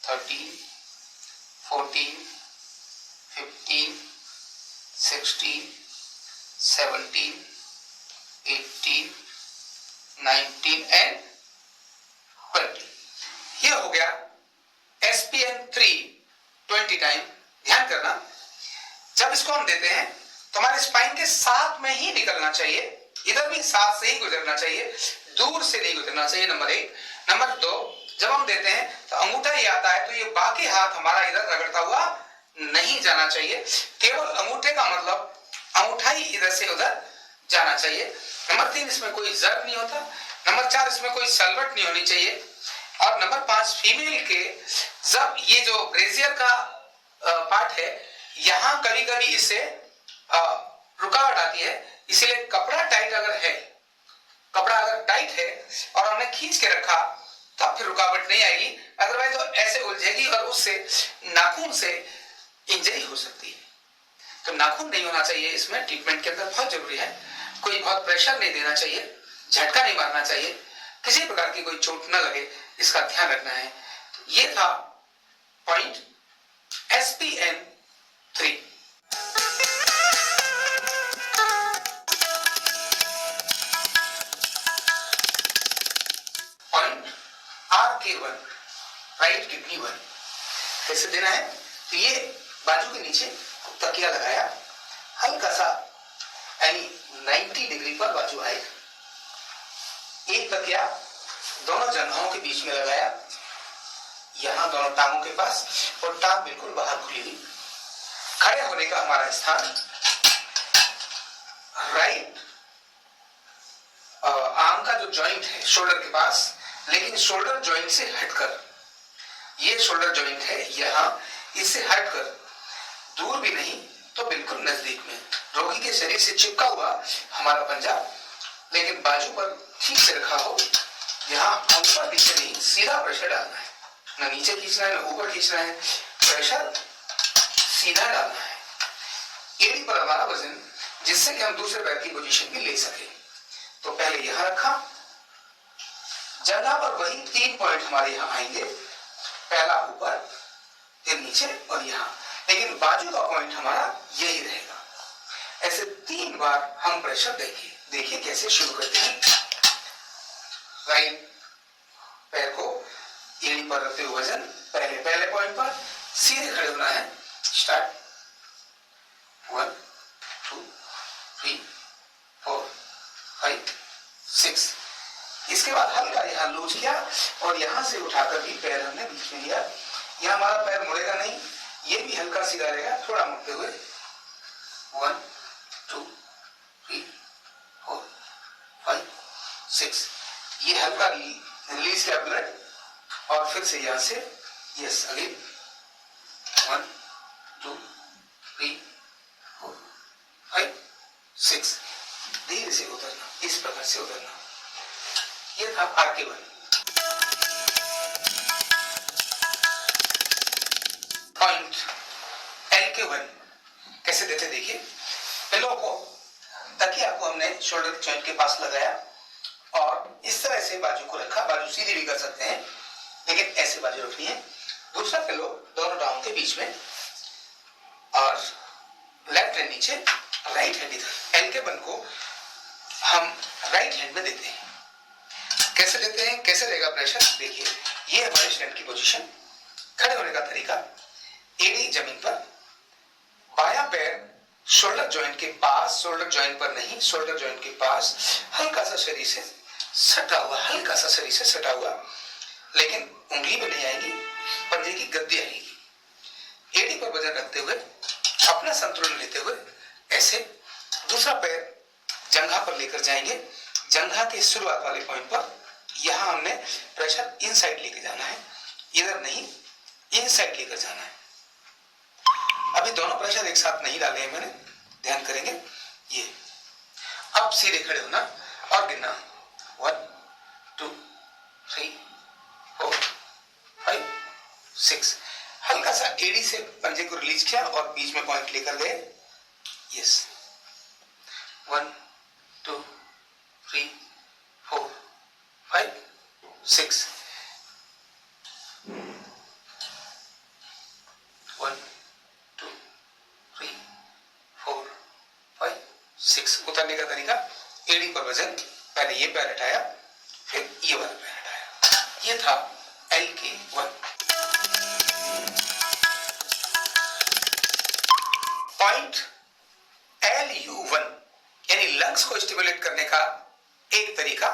13, 14, 15, 16, 17, 18, 19 एंड 20। ये हो गया SPN3 20 टाइम। ध्यान करना, जब इसको हम देते हैं तो हमारे स्पाइन के साथ में ही निकलना चाहिए, इधर भी साथ से ही गुजरना चाहिए, दूर से नहीं गुजरना चाहिए, नंबर 1। नंबर 2, जब हम देते हैं तो अंगूठा ही आता है तो ये बाकी हाथ हमारा इधर रगड़ता हुआ नहीं जाना चाहिए, केवल अंगूठे का मतलब अंगूठा ही इधर से उधर जाना चाहिए। नंबर 3, इसमें कोई जर्क नहीं होता। नंबर 4, इसमें कोई सलवट नहीं होनी चाहिए। और नंबर 5, फीमेल के जब ये जो ब्रेजियर का पार्ट है, यहाँ कभी कभी इससे रुकावट आती है, इसीलिए कपड़ा टाइट अगर है, कपड़ा अगर टाइट है और हमने खींच के रखा तब फिर रुकावट नहीं आएगी, अदरवाइज तो ऐसे उलझेगी और उससे नाखून से इंजरी हो सकती है। तो नाखून नहीं होना चाहिए इसमें, ट्रीटमेंट के अंदर बहुत जरूरी है। कोई बहुत प्रेशर नहीं देना चाहिए, झटका नहीं मारना चाहिए, किसी प्रकार की कोई चोट न लगे, इसका ध्यान रखना है। तो ये था point SPN3। Point RK1, right kidney 1। कैसे देना है? तो ये बाजू के नीचे तकिया लगाया, हल्का सा यानी 90 डिग्री पर बाजू आए, एक तकिया दोनों जंघों के बीच में लगाया, यहां दोनों टांगों के पास, और टांग बिल्कुल बाहर खुली हुई। खड़े होने का हमारा स्थान राइट आर्म का जो जॉइंट है शोल्डर के पास, लेकिन शोल्डर जॉइंट से हटकर, ये शोल्डर जॉइंट है यहां, इससे हटकर, दूर भी नहीं तो बिल्कुल नजदीक में, रोगी के शरीर से चिपका हुआ हमारा पंजा, लेकिन बाजू पर ठीक से रखा हो। यहाँ ऊपर नीचे नहीं, सीधा प्रेशर डालना है, ना नीचे खींचना है ना ऊपर खींचना है, प्रेशर सीधा डालना है एड़ी पर हमारा वजन, जिससे कि हम दूसरे पैर की पोजीशन भी ले सके। तो पहले यहां रखा, जगह पर वही 3 पॉइंट हमारे यहाँ आएंगे, पहला ऊपर, फिर नीचे और यहाँ, लेकिन बाजू का पॉइंट हमारा यही रहेगा। ऐसे 3 बार हम प्रेशर देंगे। देखिए कैसे शुरू करते हैं। राइट पैर को एड़ी पर रखते हुए वजन, पहले पॉइंट पर सीधे खड़े होना है। स्टार्ट, 1 2 3 4 5 6। इसके बाद हल्का यहाँ लूज किया और यहां से उठाकर भी पैर हमने बीच में लिया। यहाँ हमारा पैर मुड़ेगा नहीं, ये भी हल्का सीधा रहेगा, थोड़ा मुड़ते हुए। 1 2 3 4 5 6। ये हल्का रिलीज किया ब्लड और फिर से यहां से यस अगेन 1 2 3 4 5 6। धीरे से उतरना, इस प्रकार से उतरना। ये था RK1। पॉइंट LK1 कैसे देते देखिए। पिलो को, तकिया को हमने शोल्डर जॉइंट के पास लगाया और इस तरह से बाजू को रखा। बाजू सीधी भी कर सकते हैं, लेकिन ऐसे बाजू रखनी है। दूसरा पिलो दोनों टांगों के बीच में और लेफ्ट हैंड नीचे, राइट हैंड इधर। LK1 को हम राइट हैंड में देते हैं। कैसे देते हैं, कैसे रहेगा प्रेशर देखिए। ये हमारे स्टैंड की पोजीशन, खड़े होने का तरीका, एड़ी जमीन पर, बायां पैर शोल्डर जॉइंट के पास, शोल्डर जॉइंट पर नहीं, शोल्डर जॉइंट के पास, हल्का सा शरीर से सटा हुआ, हल्का सा शरीर से सटा हुआ, लेकिन उंगली में नहीं आएगी, पंजे की गद्दी आएगी। एड़ी पर वजन रखते हुए, अपना संतुलन लेते हुए, ऐसे दूसरा पैर जंघा पर लेकर जाएंगे। जंघा के शुरुआत वाले पॉइंट पर यहां हमने प्रेशर इनसाइड लेके जाना है, इधर नहीं, इनसाइड लेकर जाना है। अभी दोनों प्रेशर एक साथ नहीं डाले हैं मैंने, ध्यान करेंगे। ये अब सीधे खड़े होना और गिनना 1 2 3 4 5 6। हल्का सा एड़ी से पंजे को रिलीज किया और बीच में पॉइंट लेकर गए। यस 1 2 3 4 5 6। 6। उतरने का तरीका, एड़ी पर वजन, पहले ये पैर हटाया, फिर ये वाला पैर हटाया। ये था LK1। पॉइंट LU1 यानी लंग्स को स्टिमुलेट करने का एक तरीका,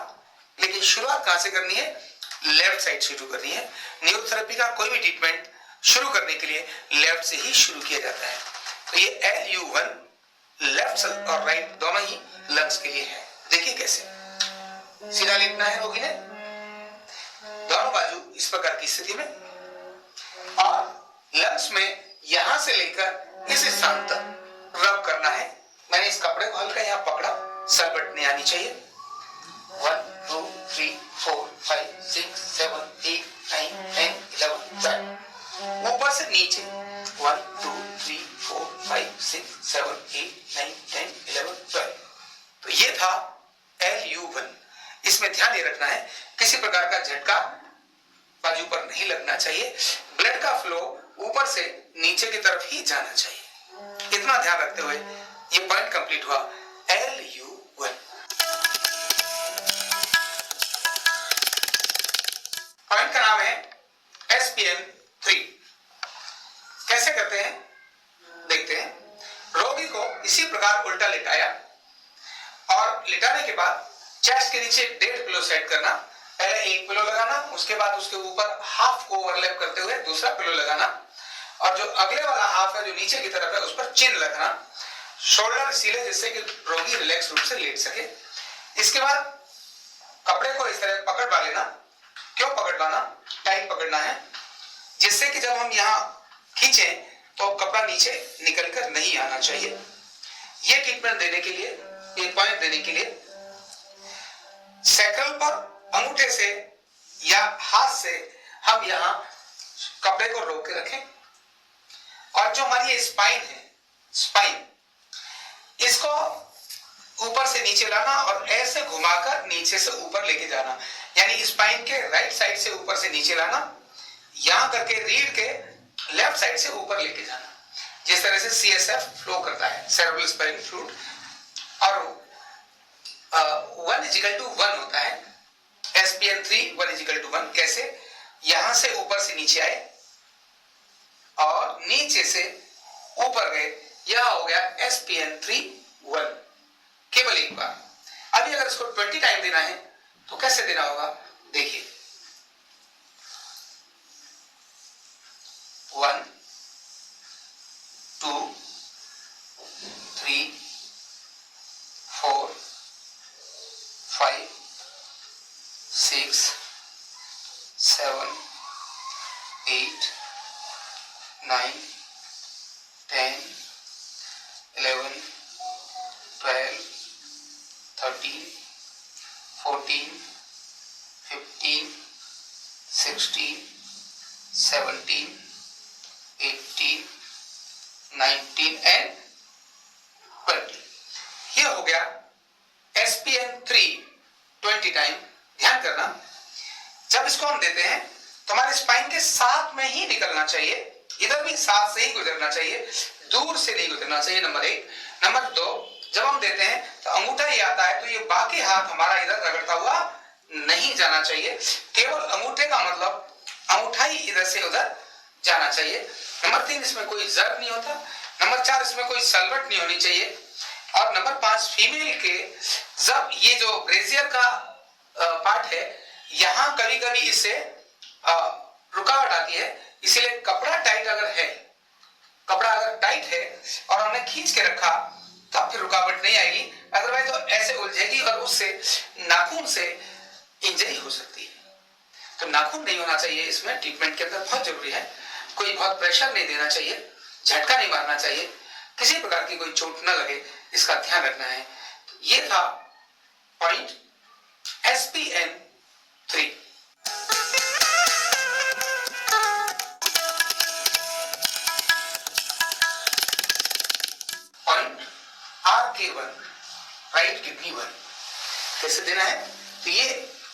लेकिन शुरुआत कहां से करनी है? लेफ्ट साइड से शुरू करनी है। न्यूरोथेरेपी का कोई भी ट्रीटमेंट शुरू करने के लिए लेफ्ट से ही शुरू किया जाता है। तो ये LU1 लेफ्ट और राइट दोनों ही लंग्स के लिए है। देखिए कैसे, सीधा लेटना है रोगी ने, दोनों बाजू इस प्रकार की स्थिति में, और लंग्स में यहां से लेकर इस स्थान तक रब करना है। मैंने इस कपड़े को हल्का यहां पकड़ा, सलबट नहीं आनी चाहिए। 1 2 3 4 5 6 7 8 9 10 11 12 ऊपर से नीचे 1 2 3 4 5 6 7 8 9 10 11 12। तो ये था LU1। इसमें ध्यान ये रखना है किसी प्रकार का झटका बाजू पर नहीं लगना चाहिए, ब्लड का फ्लो ऊपर से नीचे की तरफ ही जाना चाहिए। इतना ध्यान रखते हुए ये पॉइंट कंप्लीट हुआ LU1। पॉइंट का नाम है SPN3। कैसे करते हैं देखते हैं। रोगी को इसी प्रकार उल्टा लेटाया और लेटाने के बाद चेस्ट के नीचे 1.5 पिलो सेट करना। पहले एक पिलो लगाना, उसके बाद उसके ऊपर हाफ को ओवरलैप करते हुए दूसरा पिलो लगाना, और जो अगले वाला हाफ है जो नीचे की तरफ है उस पर चिन रखना, शोल्डर सीधे, जिससे कि रोगी रिलैक्स रूप से लेट सके। इसके बाद कपड़े को इस तरह पकड़ लेना। क्यों पकड़वाना? टाइट पकड़ना है, जिससे कि जब हम यहाँ खींचे तो कपड़ा नीचे निकल कर नहीं आना चाहिए। ये ट्रीटमेंट देने के लिए, ये पॉइंट देने के लिए सैक्रल पर अंगूठे से या हाथ से हम यहाँ कपड़े को रोक के रखें, और जो हमारी स्पाइन है, स्पाइन, इसको ऊपर से नीचे लाना और ऐसे घुमाकर नीचे से ऊपर लेके जाना। यानी स्पाइन के राइट साइड से ऊपर से नीचे लाना, यहां करके रीढ़ के लेफ्ट साइड से ऊपर लेके जाना, जिस तरह से CSF फ्लो करता है, सेरेब्रल स्पाइनल फ्लूइड। और 1:1 होता है SPN3। 1:1 कैसे? यहां से ऊपर से नीचे आए और नीचे से ऊपर गए, यह हो गया SPN3:1। केवल एक बार। अभी अगर इसको 20 टाइम देना है तो कैसे देना होगा? देखिए, 1 2 3 4 5 6 7 8 9 10 11 12 13 14 15 16 17 18 19 एंड 20। ये हो गया SPN3 20 टाइम। ध्यान करना, जब इसको हम देते हैं तो हमारे स्पाइन के साथ में ही निकलना चाहिए, इधर भी साथ से ही गुजरना चाहिए, दूर से नहीं गुजरना चाहिए, नंबर 1। नंबर 2, जब हम देते हैं तो अंगूठा ही आता है तो ये बाकी हाथ हमारा इधर रगड़ता हुआ नहीं जाना चाहिए, केवल अंगूठे का मतलब अंगूठा ही इधर से उधर जाना चाहिए। नंबर 3, इसमें कोई जर्ब नहीं होता। नंबर 4, इसमें कोई सलवट नहीं होनी चाहिए। और नंबर 5, फीमेल के जब ये जो ब्रेजियर का पार्ट है, यहाँ कभी कभी इससे रुकावट आती है, इसीलिए कपड़ा टाइट अगर है, कपड़ा अगर टाइट है और हमने खींच के रखा तो फिर रुकावट नहीं आएगी, अदरवाइज तो ऐसे उलझेगी और उससे नाखून से इंजरी हो सकती है। तो नाखून नहीं होना चाहिए इसमें, ट्रीटमेंट के अंदर बहुत जरूरी है। कोई बहुत प्रेशर नहीं देना चाहिए, झटका नहीं मारना चाहिए, किसी प्रकार की कोई चोट न लगे, इसका ध्यान रखना है। तो ये था point SPN3। Point RK1, right kidney 1। कैसे देना है? तो ये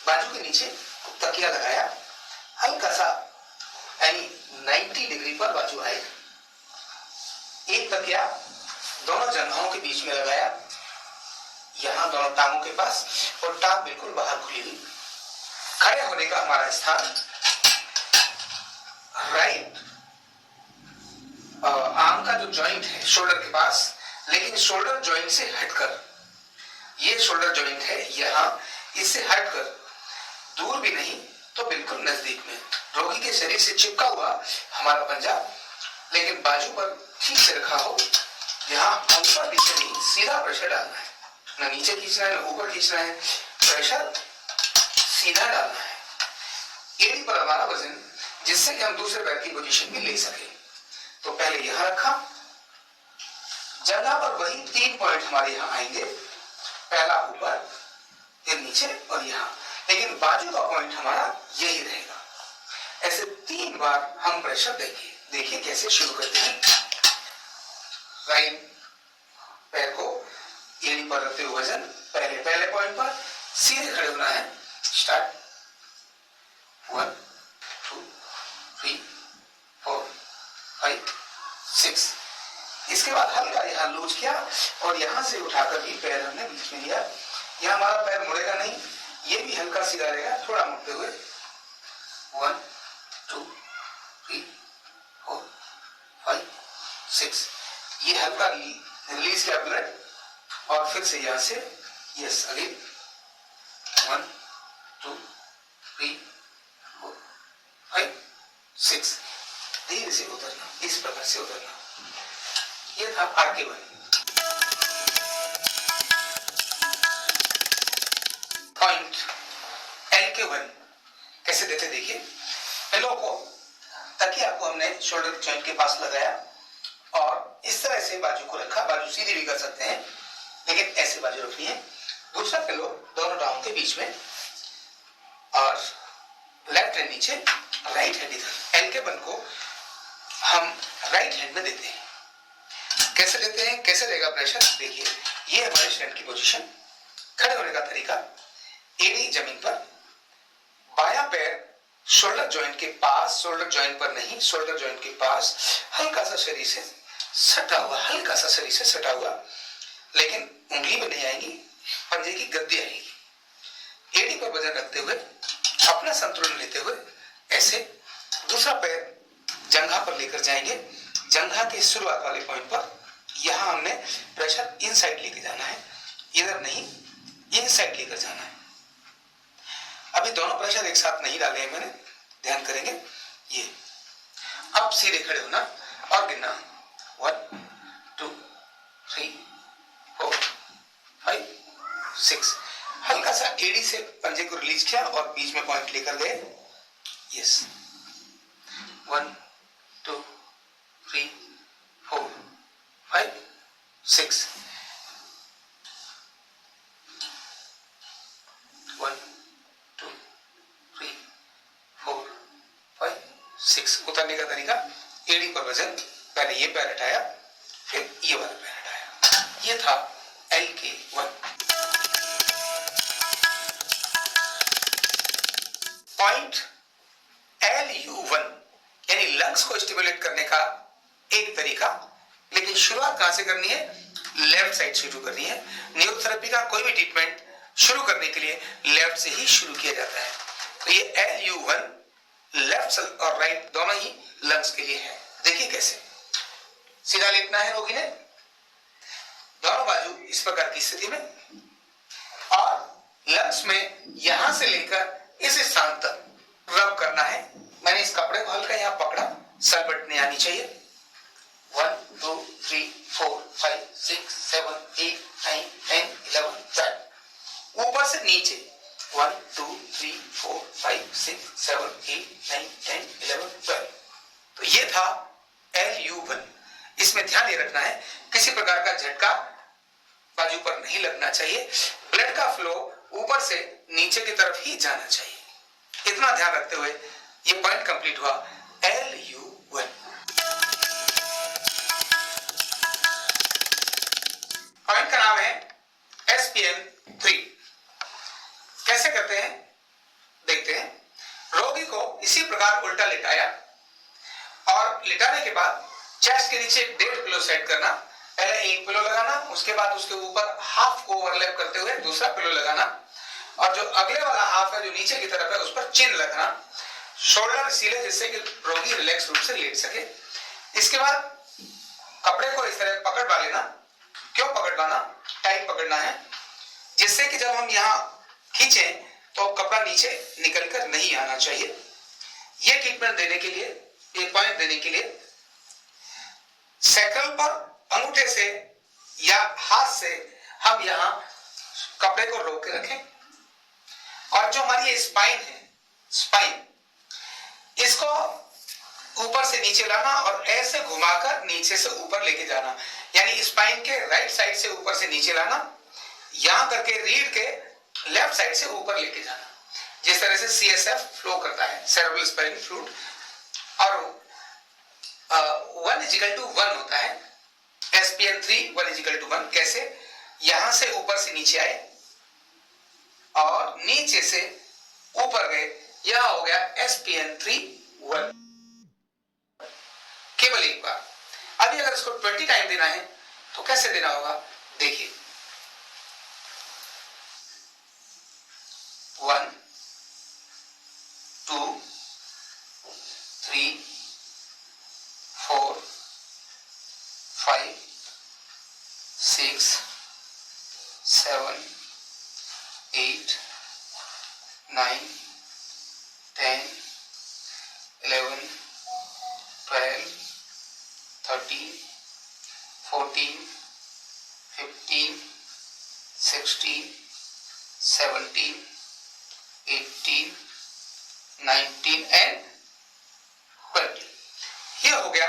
बाजू के नीचे तकिया लगाया, हल्का सा यानी 90 डिग्री पर बाजू आए, एक तकिया दोनों जंघों के बीच में लगाया, यहाँ दोनों टांगों के पास, और टांग बिल्कुल बाहर खुली हुई। खड़े होने का हमारा स्थान राइट आर्म का जो जॉइंट है शोल्डर के पास, लेकिन शोल्डर जॉइंट से हटकर, ये शोल्डर जॉइंट है यहाँ, इससे हटकर, दूर भी नहीं तो बिल्कुल नजदीक में, रोगी के शरीर से चिपका हुआ हमारा पंजा, लेकिन बाजू पर ठीक से रखा हो। यहाँ ऊपर नीचे नहीं, सीधा प्रेशर डालना है, ना नीचे खींचना है ना ऊपर खींचना है, प्रेशर सीधा डालना है एड़ी पर हमारा वजन, जिससे कि हम दूसरे पैर की पोजीशन भी ले सके। तो पहले यहां रखा, जगह पर वही 3 पॉइंट हमारे यहां आएंगे, पहला ऊपर, फिर नीचे और यहां, लेकिन बाजू का पॉइंट हमारा यही रहेगा। ऐसे 3 बार हम प्रेशर देंगे। देखिए कैसे शुरू करते हैं। राइट पैर को एड़ी पर रखते हुए वजन, पहले पॉइंट पर सीधे खड़े होना है। स्टार्ट 1 2 3 4 5 6। इसके बाद हल्का यहाँ लूज किया और यहाँ से उठाकर भी पैर हमने बीच में लिया। यहाँ हमारा पैर मुड़ेगा नहीं, ये भी हल्का सीधा रहेगा, थोड़ा मुड़ते हुए। 1 2 3 4 5 6। ये हल्का रिलीज किया ब्लड और फिर से यहाँ से यस अगेन 1 2 3 4 5 6। धीरे से उतरना, इस प्रकार से उतरना। ये था आगे वन। पॉइंट एल के वन कैसे देते देखिए। पिलो को, तकिया को हमने शोल्डर जॉइंट के पास लगाया और इस तरह से बाजू को रखा। बाजू सीधी भी कर सकते हैं, लेकिन ऐसे बाजू रखनी है। दूसरा पिलो दोनों टांगों के बीच में और लेफ्ट हैंड नीचे, राइट हैंड इधर। एल के वन को हम राइट हैंड में देते हैं। कैसे देते हैं, कैसे रहेगा प्रेशर देखिए। ये हमारे स्टैंड की पोजीशन। खड़े होने का तरीका, एड़ी जमीन पर, बायां पैर शोल्डर जॉइंट के पास, शोल्डर जॉइंट पर नहीं, शोल्डर जॉइंट के पास हल्का सा शरीर से सटा हुआ, हल्का सा शरीर से सटा हुआ, लेकिन उंगली में नहीं आएगी, पंजे की गद्दी आएगी। एड़ी पर वजन रखते हुए, अपना संतुलन लेते हुए ऐसे। दूसरा पैर जंघा पर लेकर जाएंगे। जंघा के शुरुआत वाले पॉइंट पर यहां हमने प्रेशर इनसाइड लेके जाना है, इधर नहीं, इनसाइड लेकर जाना है। अभी दोनों प्रेशर एक साथ नहीं डाले हैं मैंने, ध्यान करेंगे। ये अब सीधे खड़े होना और गिनना 1 2 3 4 5 6। हल्का सा एड़ी से पंजे को रिलीज किया और बीच में पॉइंट लेकर गए। यस 1 2 3 4 5 6। 1 2 3 4 5 6। उतरने का तरीका, एड़ी पर वजन, पहले ये पैर हटाया, फिर ये वाला पैर हटाया। ये था एल के वन। पॉइंट LU1 यानी लंग्स को स्टिमुलेट करने का एक तरीका, लेकिन शुरुआत कहां से करनी है, लेफ्ट साइड से शुरू करनी है। न्यूरोथेरेपी का कोई भी ट्रीटमेंट शुरू करने के लिए लेफ्ट से ही शुरू किया जाता है। तो ये LU1 लेफ्ट और राइट दोनों ही लंग्स के लिए है। देखिए कैसे। सीधा लेटना है रोगी ने, दोनों बाजू इस प्रकार की स्थिति में, और लंग्स में यहां से लेकर इस स्थान तक रब करना है। मैंने इस कपड़े को हल्का यहां पकड़ा, सलबट नहीं आनी चाहिए। 1 2 3 4 5 6 7 8 9 10 11 12। ऊपर से नीचे 1 2 3 4 5 6 7 8 9 10 11 12। तो ये था LU1। इसमें ध्यान ये रखना है, किसी प्रकार का झटका बाजू पर नहीं लगना चाहिए। ब्लड का फ्लो ऊपर से नीचे की तरफ ही जाना चाहिए। इतना ध्यान रखते हुए ये पॉइंट कंप्लीट हुआ LU1। पॉइंट का नाम है SPN3। कैसे करते हैं देखते हैं। रोगी को इसी प्रकार उल्टा लिटाया और लिटाने के बाद चेस्ट के नीचे 1.5 किलो सेट करना, पहले एक पिलो लगाना, उसके बाद उसके ऊपर हाफ को ओवरलैप करते हुए दूसरा पिलो लगाना, और जो अगले वाला हाफ है जो नीचे की तरफ है उस पर चिन लगना, शोल्डर सीले जिससे कि रोगी रिलैक्स रूप से लेट सके। इसके बाद कपड़े को इस तरह पकड़ लेना। क्यों पकड़ना? टाइट पकड़ना है, जिससे कि जब हम यहाँ खींचे तो कपड़ा नीचे निकलकर नहीं आना चाहिए। ये ट्रीटमेंट देने के लिए, ये पॉइंट देने के लिए सैकल पर अंगूठे से या हाथ से हम यहाँ कपड़े को रोक के रखें, और जो हमारी ये स्पाइन है, स्पाइन इसको ऊपर से नीचे लाना और ऐसे घुमाकर नीचे से ऊपर लेके जाना, यानी स्पाइन के राइट साइड से ऊपर से नीचे लाना, यहां करके रीढ़ के लेफ्ट साइड से ऊपर लेके जाना, जिस तरह से CSF फ्लो करता है, सेरेब्रल स्पाइनल फ्लूइड। और 1:1 होता है, SPN3 1:1। कैसे? यहां से ऊपर से नीचे आए और नीचे से ऊपर गए, यह हो गया SPN3 1, केवल एक बार। अभी अगर इसको 20 टाइम देना है तो कैसे देना होगा, देखिए 1 2 3 4 5 6 7 8 9 10 11 12 13 14 15 16 17 18 19 एंड 20। ये हो गया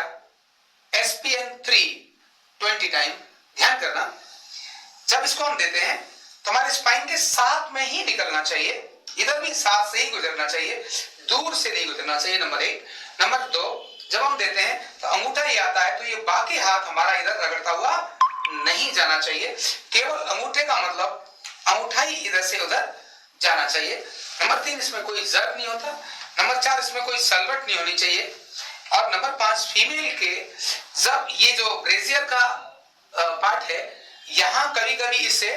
SPN3 20 टाइम। ध्यान करना, जब इसको हम देते हैं तो हमारे स्पाइन के साथ में ही निकलना चाहिए, इधर भी साथ से ही गुजरना चाहिए, दूर से नहीं गुजरना चाहिए, नंबर 1। नंबर 2, जब हम देते हैं तो अंगूठा ही आता है तो ये बाकी हाथ हमारा इधर रगड़ता हुआ नहीं जाना चाहिए, केवल अंगूठे का मतलब अंगूठा ही इधर से उधर जाना चाहिए। नंबर 3, इसमें कोई जर्क नहीं होता। नंबर 4, इसमें कोई सलवट नहीं होनी चाहिए। और नंबर 5, फीमेल के जब ये जो ब्रेजियर का पार्ट है, यहाँ कभी कभी इससे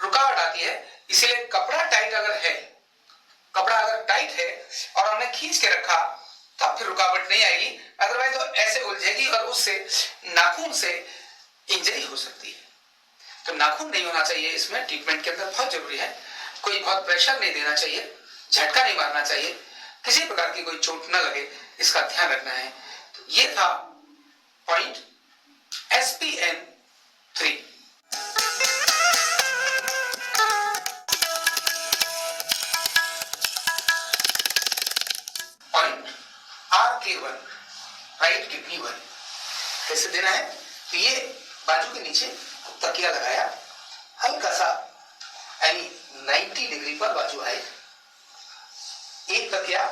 रुकावट आती है, इसीलिए कपड़ा टाइट अगर है, कपड़ा अगर टाइट है और हमने खींच के रखा तब फिर रुकावट नहीं आएगी, अदरवाइज तो ऐसे उलझेगी और उससे नाखून से इंजरी हो सकती है। तो नाखून नहीं होना चाहिए इसमें, ट्रीटमेंट के अंदर बहुत जरूरी है। कोई बहुत प्रेशर नहीं देना चाहिए, झटका नहीं मारना चाहिए, किसी प्रकार की कोई चोट न लगे, इसका ध्यान रखना है। तो ये था point SPN3। Point RK1, right kidney 1। कैसे देना है? तो ये बाजू के नीचे तकिया लगाया, हल्का सा यानी 90 डिग्री पर बाजू आए, एक तकिया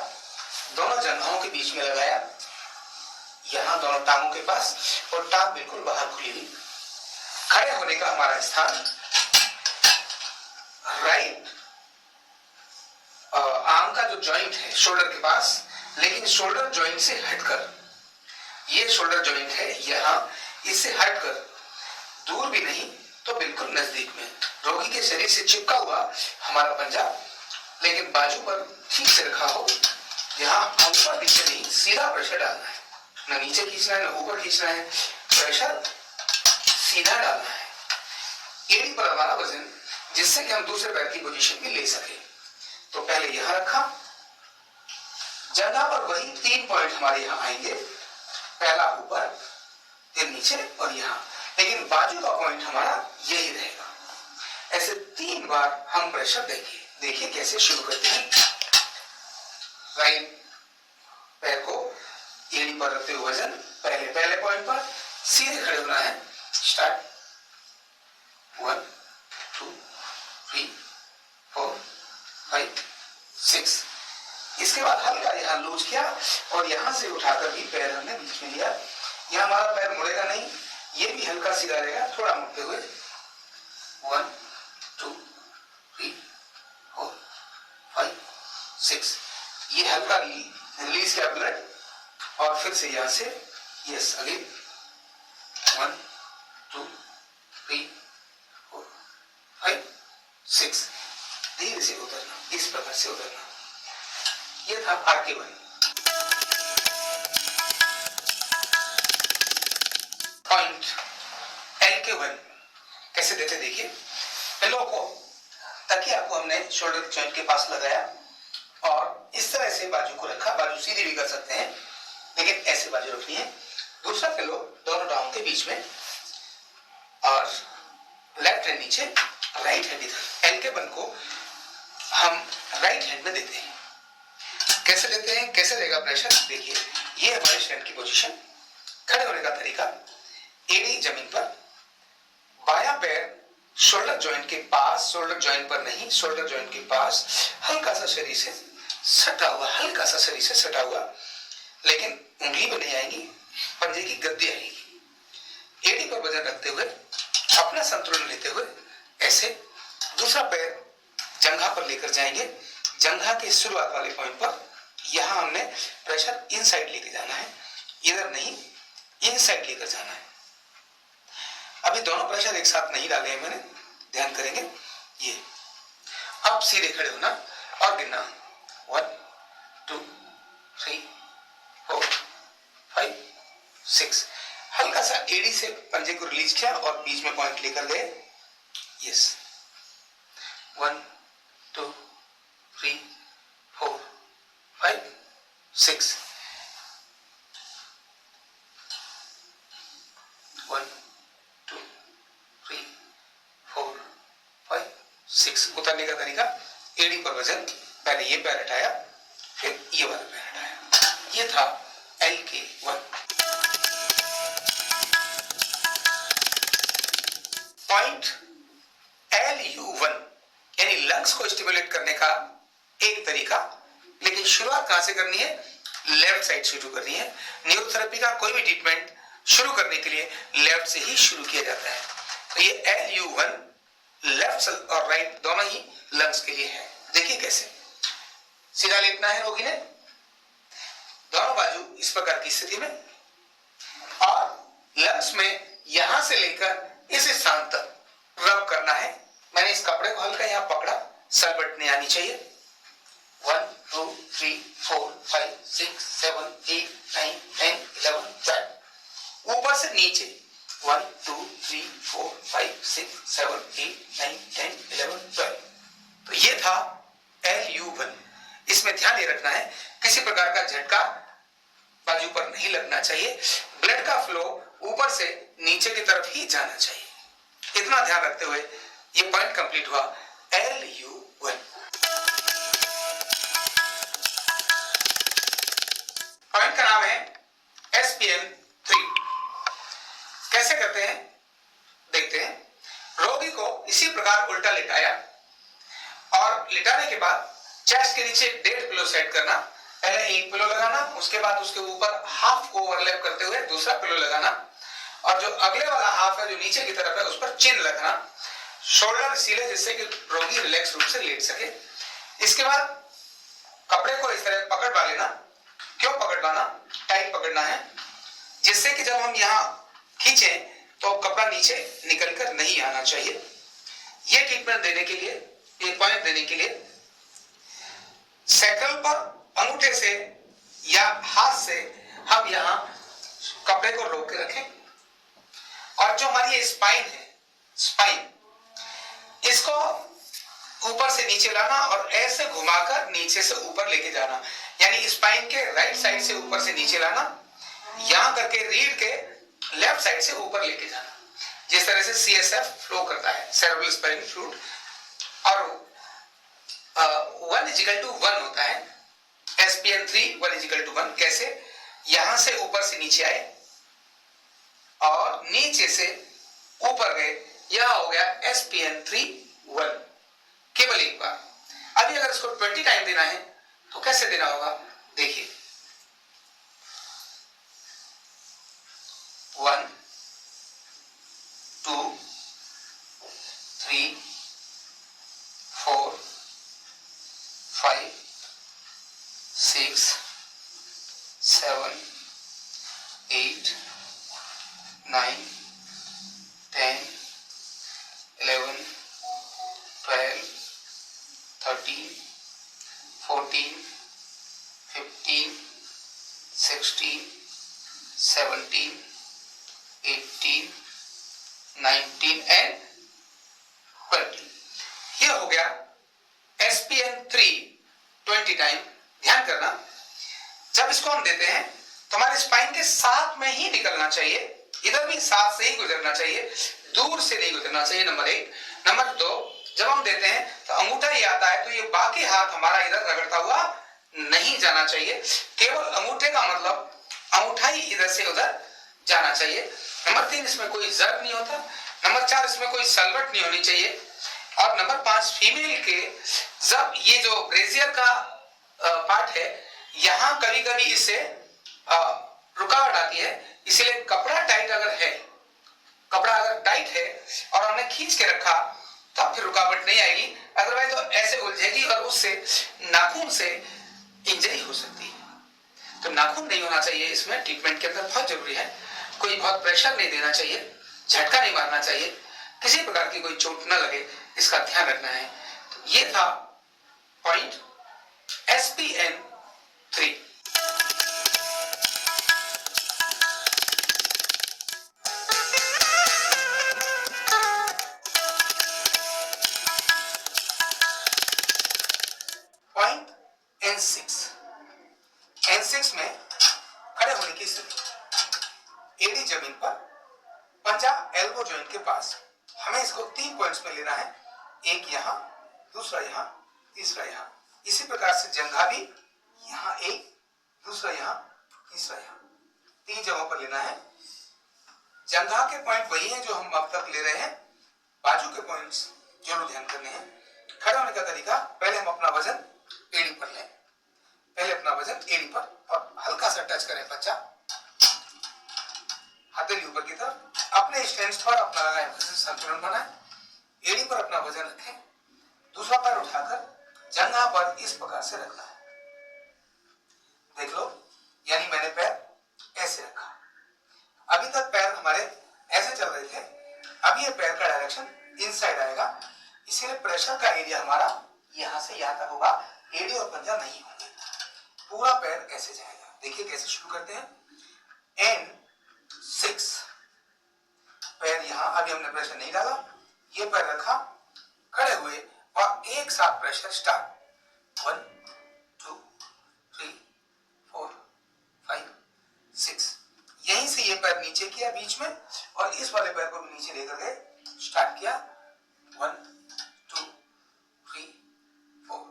दोनों जंघों के बीच में लगाया, यहां दोनों टांगों के पास, और टांग बिल्कुल बाहर खुली हुई। खड़े होने का हमारा स्थान राइट आर्म का जो जॉइंट है शोल्डर के पास, लेकिन शोल्डर जॉइंट से हटकर, ये शोल्डर जॉइंट है यहां, इससे हटकर, दूर भी नहीं तो बिल्कुल नजदीक में, रोगी के शरीर से चिपका हुआ हमारा पंजा, लेकिन बाजू पर ठीक से रखा हो। यहाँ ऊपर नीचे नहीं, सीधा प्रेशर डालना है, न नीचे खींचना है न ऊपर खींचना है, प्रेशर सीधा डालना है एड़ी पर हमारा वजन, जिससे कि हम दूसरे पैर की पोजीशन भी ले सके। तो पहले यहां रखा, जगह पर वही 3 पॉइंट हमारे यहाँ आएंगे, पहला ऊपर, फिर नीचे और यहाँ, लेकिन बाजू का पॉइंट हमारा यही रहेगा। ऐसे 3 बार हम प्रेशर देंगे। देखिए कैसे शुरू करते हैं। राइट पैर को एड़ी पर रखते हुए वजन, पहले पॉइंट पर सीधे खड़े होना है। स्टार्ट 1 2 3 4 5 6। इसके बाद हल्का यहाँ लूज किया और यहां से उठाकर भी पैर हमने बीच में लिया। यहाँ हमारा पैर मुड़ेगा नहीं, ये भी हल्का सीधा रहेगा, थोड़ा मुड़ते हुए। 1 2 3 4 5 6। ये हल्का रिलीज किया ब्लड और फिर से यहां से यस अगेन 1 2 3 4 5 6, धीरे से उतरना, इस प्रकार से उतरना। ये था RK1। पॉइंट LK1 कैसे देते देखिए। पिलो को, तकिया को हमने शोल्डर जॉइंट के पास लगाया और इस तरह से बाजू को रखा। बाजू सीधी भी कर सकते हैं लेकिन ऐसे बाजू रखनी है। दूसरा पिलो दोनों टांगों के बीच में और लेफ्ट हैंड नीचे, राइट हैंड इधर। LK1 को हम राइट हैंड में देते हैं। कैसे देते हैं, कैसे रहेगा प्रेशर देखिए। ये हमारे स्टैंड की पोजीशन। खड़े होने का तरीका, एड़ी जमीन पर, बायां पैर शोल्डर जॉइंट के पास, शोल्डर जॉइंट पर नहीं, शोल्डर जॉइंट के पास हल्का सा शरीर से सटा हुआ, हल्का सा शरीर से सटा हुआ, लेकिन उंगली पर नहीं आएगी, पंजे की गद्दी आएगी। एड़ी पर वजन रखते हुए, अपना संतुलन लेते हुए ऐसे। दूसरा पैर जंघा पर लेकर जाएंगे। जंघा के शुरुआत वाले पॉइंट पर यहां हमने प्रेशर इनसाइड लेके जाना है, इधर नहीं, इनसाइड लेकर जाना है। अभी दोनों प्रेशर एक साथ नहीं डाले हैं मैंने, ध्यान करेंगे। ये अब सीधे खड़े होना और गिनना 1 2 3 4 5 6। हल्का सा एड़ी से पंजे को रिलीज किया और बीच में पॉइंट लेकर गए। यस, 1 2 3 4 5 6। 1 2 3 4 5 6। उतरने का तरीका, एड़ी पर वजन, पहले ये पैर हटाया, फिर ये वाला पैर हटाया। ये था LK1। पॉइंट LU1 यानी लंग्स को स्टिमुलेट करने का एक तरीका, लेकिन शुरुआत कहां से करनी है, लेफ्ट साइड से शुरू करनी है। न्यूरोथेरेपी का कोई भी ट्रीटमेंट शुरू करने के लिए लेफ्ट से ही शुरू किया जाता है। तो ये LU1 लेफ्ट और राइट दोनों ही लंग्स के लिए है। देखिए कैसे। सीधा लेटना है रोगी ने, दोनों बाजू इस प्रकार की स्थिति में, और लंग्स में यहां से लेकर इस स्थान तक रब करना है। मैंने इस कपड़े को हल्का यहां पकड़ा, सलबट नहीं आनी चाहिए। 1 2 3 4 5 6 7 8 9 10 11 12। ऊपर से नीचे 1 2 3 4 5 6 7 8 9 10 11 12। तो ये था LU1। इसमें ध्यान ये रखना है, किसी प्रकार का झटका बाजू पर नहीं लगना चाहिए। ब्लड का फ्लो ऊपर से नीचे की तरफ ही जाना चाहिए। इतना ध्यान रखते हुए ये पॉइंट कंप्लीट हुआ LU1। पॉइंट का नाम है SPN3। कैसे करते हैं देखते हैं। रोगी को इसी प्रकार उल्टा लिटाया और लिटाने के बाद चेस्ट के नीचे 1.5 पिलो सेट करना। पहले एक पिलो लगाना, उसके बाद उसके ऊपर हाफ को ओवरलैप करते हुए दूसरा पिलो लगाना, और जो अगले वाला हाफ है जो नीचे की तरफ है उस पर चिन रखना, शोल्डर सीले, जिससे कि रोगी रिलैक्स रूप से लेट सके। इसके बाद कपड़े को इस तरह पकड़वा लेना। क्यों पकड़वाना, टाइट पकड़ना है, जिससे कि जब हम यहाँ खींचे तो कपड़ा नीचे निकलकर नहीं आना चाहिए। ये ट्रीटमेंट देने के लिए, ये पॉइंट देने के लिए सैकल पर अंगूठे से या हाथ से हम यहाँ कपड़े को रोक के रखें, और जो हमारी स्पाइन है, स्पाइन, इसको ऊपर से नीचे लाना और ऐसे घुमाकर नीचे से ऊपर लेके जाना। यानी स्पाइन के राइट साइड से ऊपर से नीचे लाना, यहां करके रीढ़ के लेफ्ट साइड से ऊपर लेके जाना, जिस तरह से CSF फ्लो करता है, सेरेब्रल स्पाइनल फ्लूइड। और 1:1 होता है SPN3 1:1। कैसे, यहां से ऊपर से नीचे आए और नीचे से ऊपर गए, यह हो गया SPN3:1। केवल एक बार। अभी अगर इसको 20 टाइम देना है तो कैसे देना होगा देखिए। 1 2 3 4 5 6 7 8 9 17, 18, 19 एंड 20। ये हो गया SPN3 20 टाइम। ध्यान करना, जब इसको हम देते हैं तो हमारे स्पाइन के साथ में ही निकलना चाहिए, इधर भी साथ से ही गुजरना चाहिए, दूर से नहीं गुजरना चाहिए, नंबर 1। नंबर 2, जब हम देते हैं तो अंगूठा ये आता है तो ये बाकी हाथ हमारा इधर रगड़ता हुआ नहीं जाना चाहिए, केवल अंगूठे का मतलब अंगूठा ही इधर से उधर जाना चाहिए। नंबर 3, इसमें कोई जर्ब नहीं होता। नंबर 4, इसमें कोई सलवट नहीं होनी चाहिए। और नंबर 5, फीमेल के जब ये जो ब्रेजियर का पार्ट है, यहाँ कभी कभी इससे रुकावट आती है, इसीलिए कपड़ा टाइट अगर है, कपड़ा अगर टाइट है और हमने खींच के रखा तो फिर रुकावट नहीं आएगी, अदरवाइज तो ऐसे उलझेगी और उससे नाखून से इंजरी हो सकती है। तो नाखून नहीं होना चाहिए इसमें, ट्रीटमेंट के अंदर बहुत जरूरी है। कोई बहुत प्रेशर नहीं देना चाहिए, झटका नहीं मारना चाहिए, किसी प्रकार की कोई चोट न लगे, इसका ध्यान रखना है। तो ये था पॉइंट SPN3। पॉइंट N6 में खड़े होने की स्थिति, एड़ी जमीन पर, पंजा एल्बो जॉइंट के पास। हमें इसको 3 पॉइंट्स में लेना है, एक यहां, दूसरा यहां, तीसरा यहां। इसी प्रकार से जंघा भी यहां एक, दूसरा यहां, तीसरा यहां, 3 जगहों पर लेना है। जंघा के पॉइंट वही हैं जो हम अब तक ले रहे हैं, बाजू के पॉइंट्स जरूर ध्यान करने हैं। खड़े होने का तरीका, पहले हम अपना वजन एड़ी पर लें, पहले अपना वजन एड़ी पर और हल्का सा टच करें पंजा, हथेली ऊपर की तरफ, अपने स्टैंड पर अपना संतुलन बनाएं, एड़ी पर अपना वजन रखें, दूसरा पैर उठाकर जंघा पर इस प्रकार से रखना है। देख लो, यानी मैंने पैर ऐसे रखा, अभी तक पैर हमारे ऐसे चल रहे थे, अब ये पैर का डायरेक्शन इनसाइड आएगा, इसीलिए प्रेशर का एरिया हमारा यहां से यहां तक होगा, एड़ी और पंजा नहीं होंगे, पूरा पैर ऐसे जाएगा। देखिए कैसे शुरू करते हैं। N6, पैर यहां, अभी हमने प्रेशर नहीं डाला, ये पैर रखा, खड़े हुए और एक साथ प्रेशर स्टार्ट। 1 2 3 4 5 6। यहीं से ये पैर नीचे किया बीच में और इस वाले पैर को भी नीचे लेकर गए, स्टार्ट किया। 1 2 3 4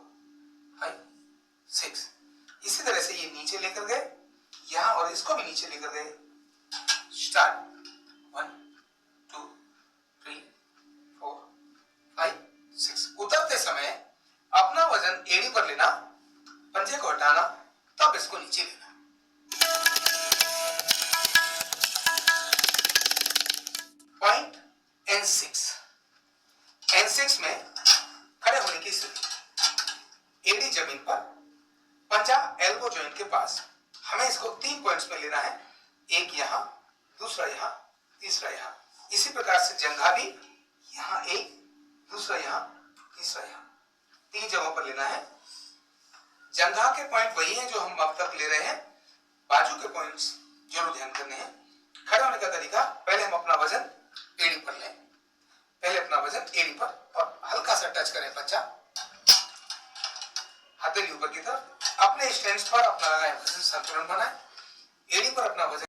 5 6। इसी तरह से ये नीचे लेकर गए यहां और इसको भी नीचे लेकर गए, स्टार्ट। 1 2 3 4 5 6। उतरते समय अपना वजन एड़ी पर लेना, पंजे को हटाना, तब इसको नीचे लेना। पॉइंट N6 में खड़े होने की स्थिति, एड़ी जमीन पर, पंजा एल्बो जॉइंट के पास। हमें इसको 3 पॉइंट्स में लेना है, एक यहां, दूसरा यहां, तीसरा यहां। इसी प्रकार से जंघा भी यहां एक, दूसरा यहां, तीसरा यहां, 3 जगहों पर लेना है। जंघा के पॉइंट वही हैं जो हम अब तक ले रहे हैं, बाजू के पॉइंट्स जरूर ध्यान करने हैं। खड़े होने का तरीका, पहले हम अपना वजन एड़ी पर लें, पहले अपना वजन एड़ी पर और हल्का सा टच करें पंजा, हथेली ऊपर की तरफ, अपने स्टैंड पर अपना संतुलन बनाएं, एड़ी पर अपना वजन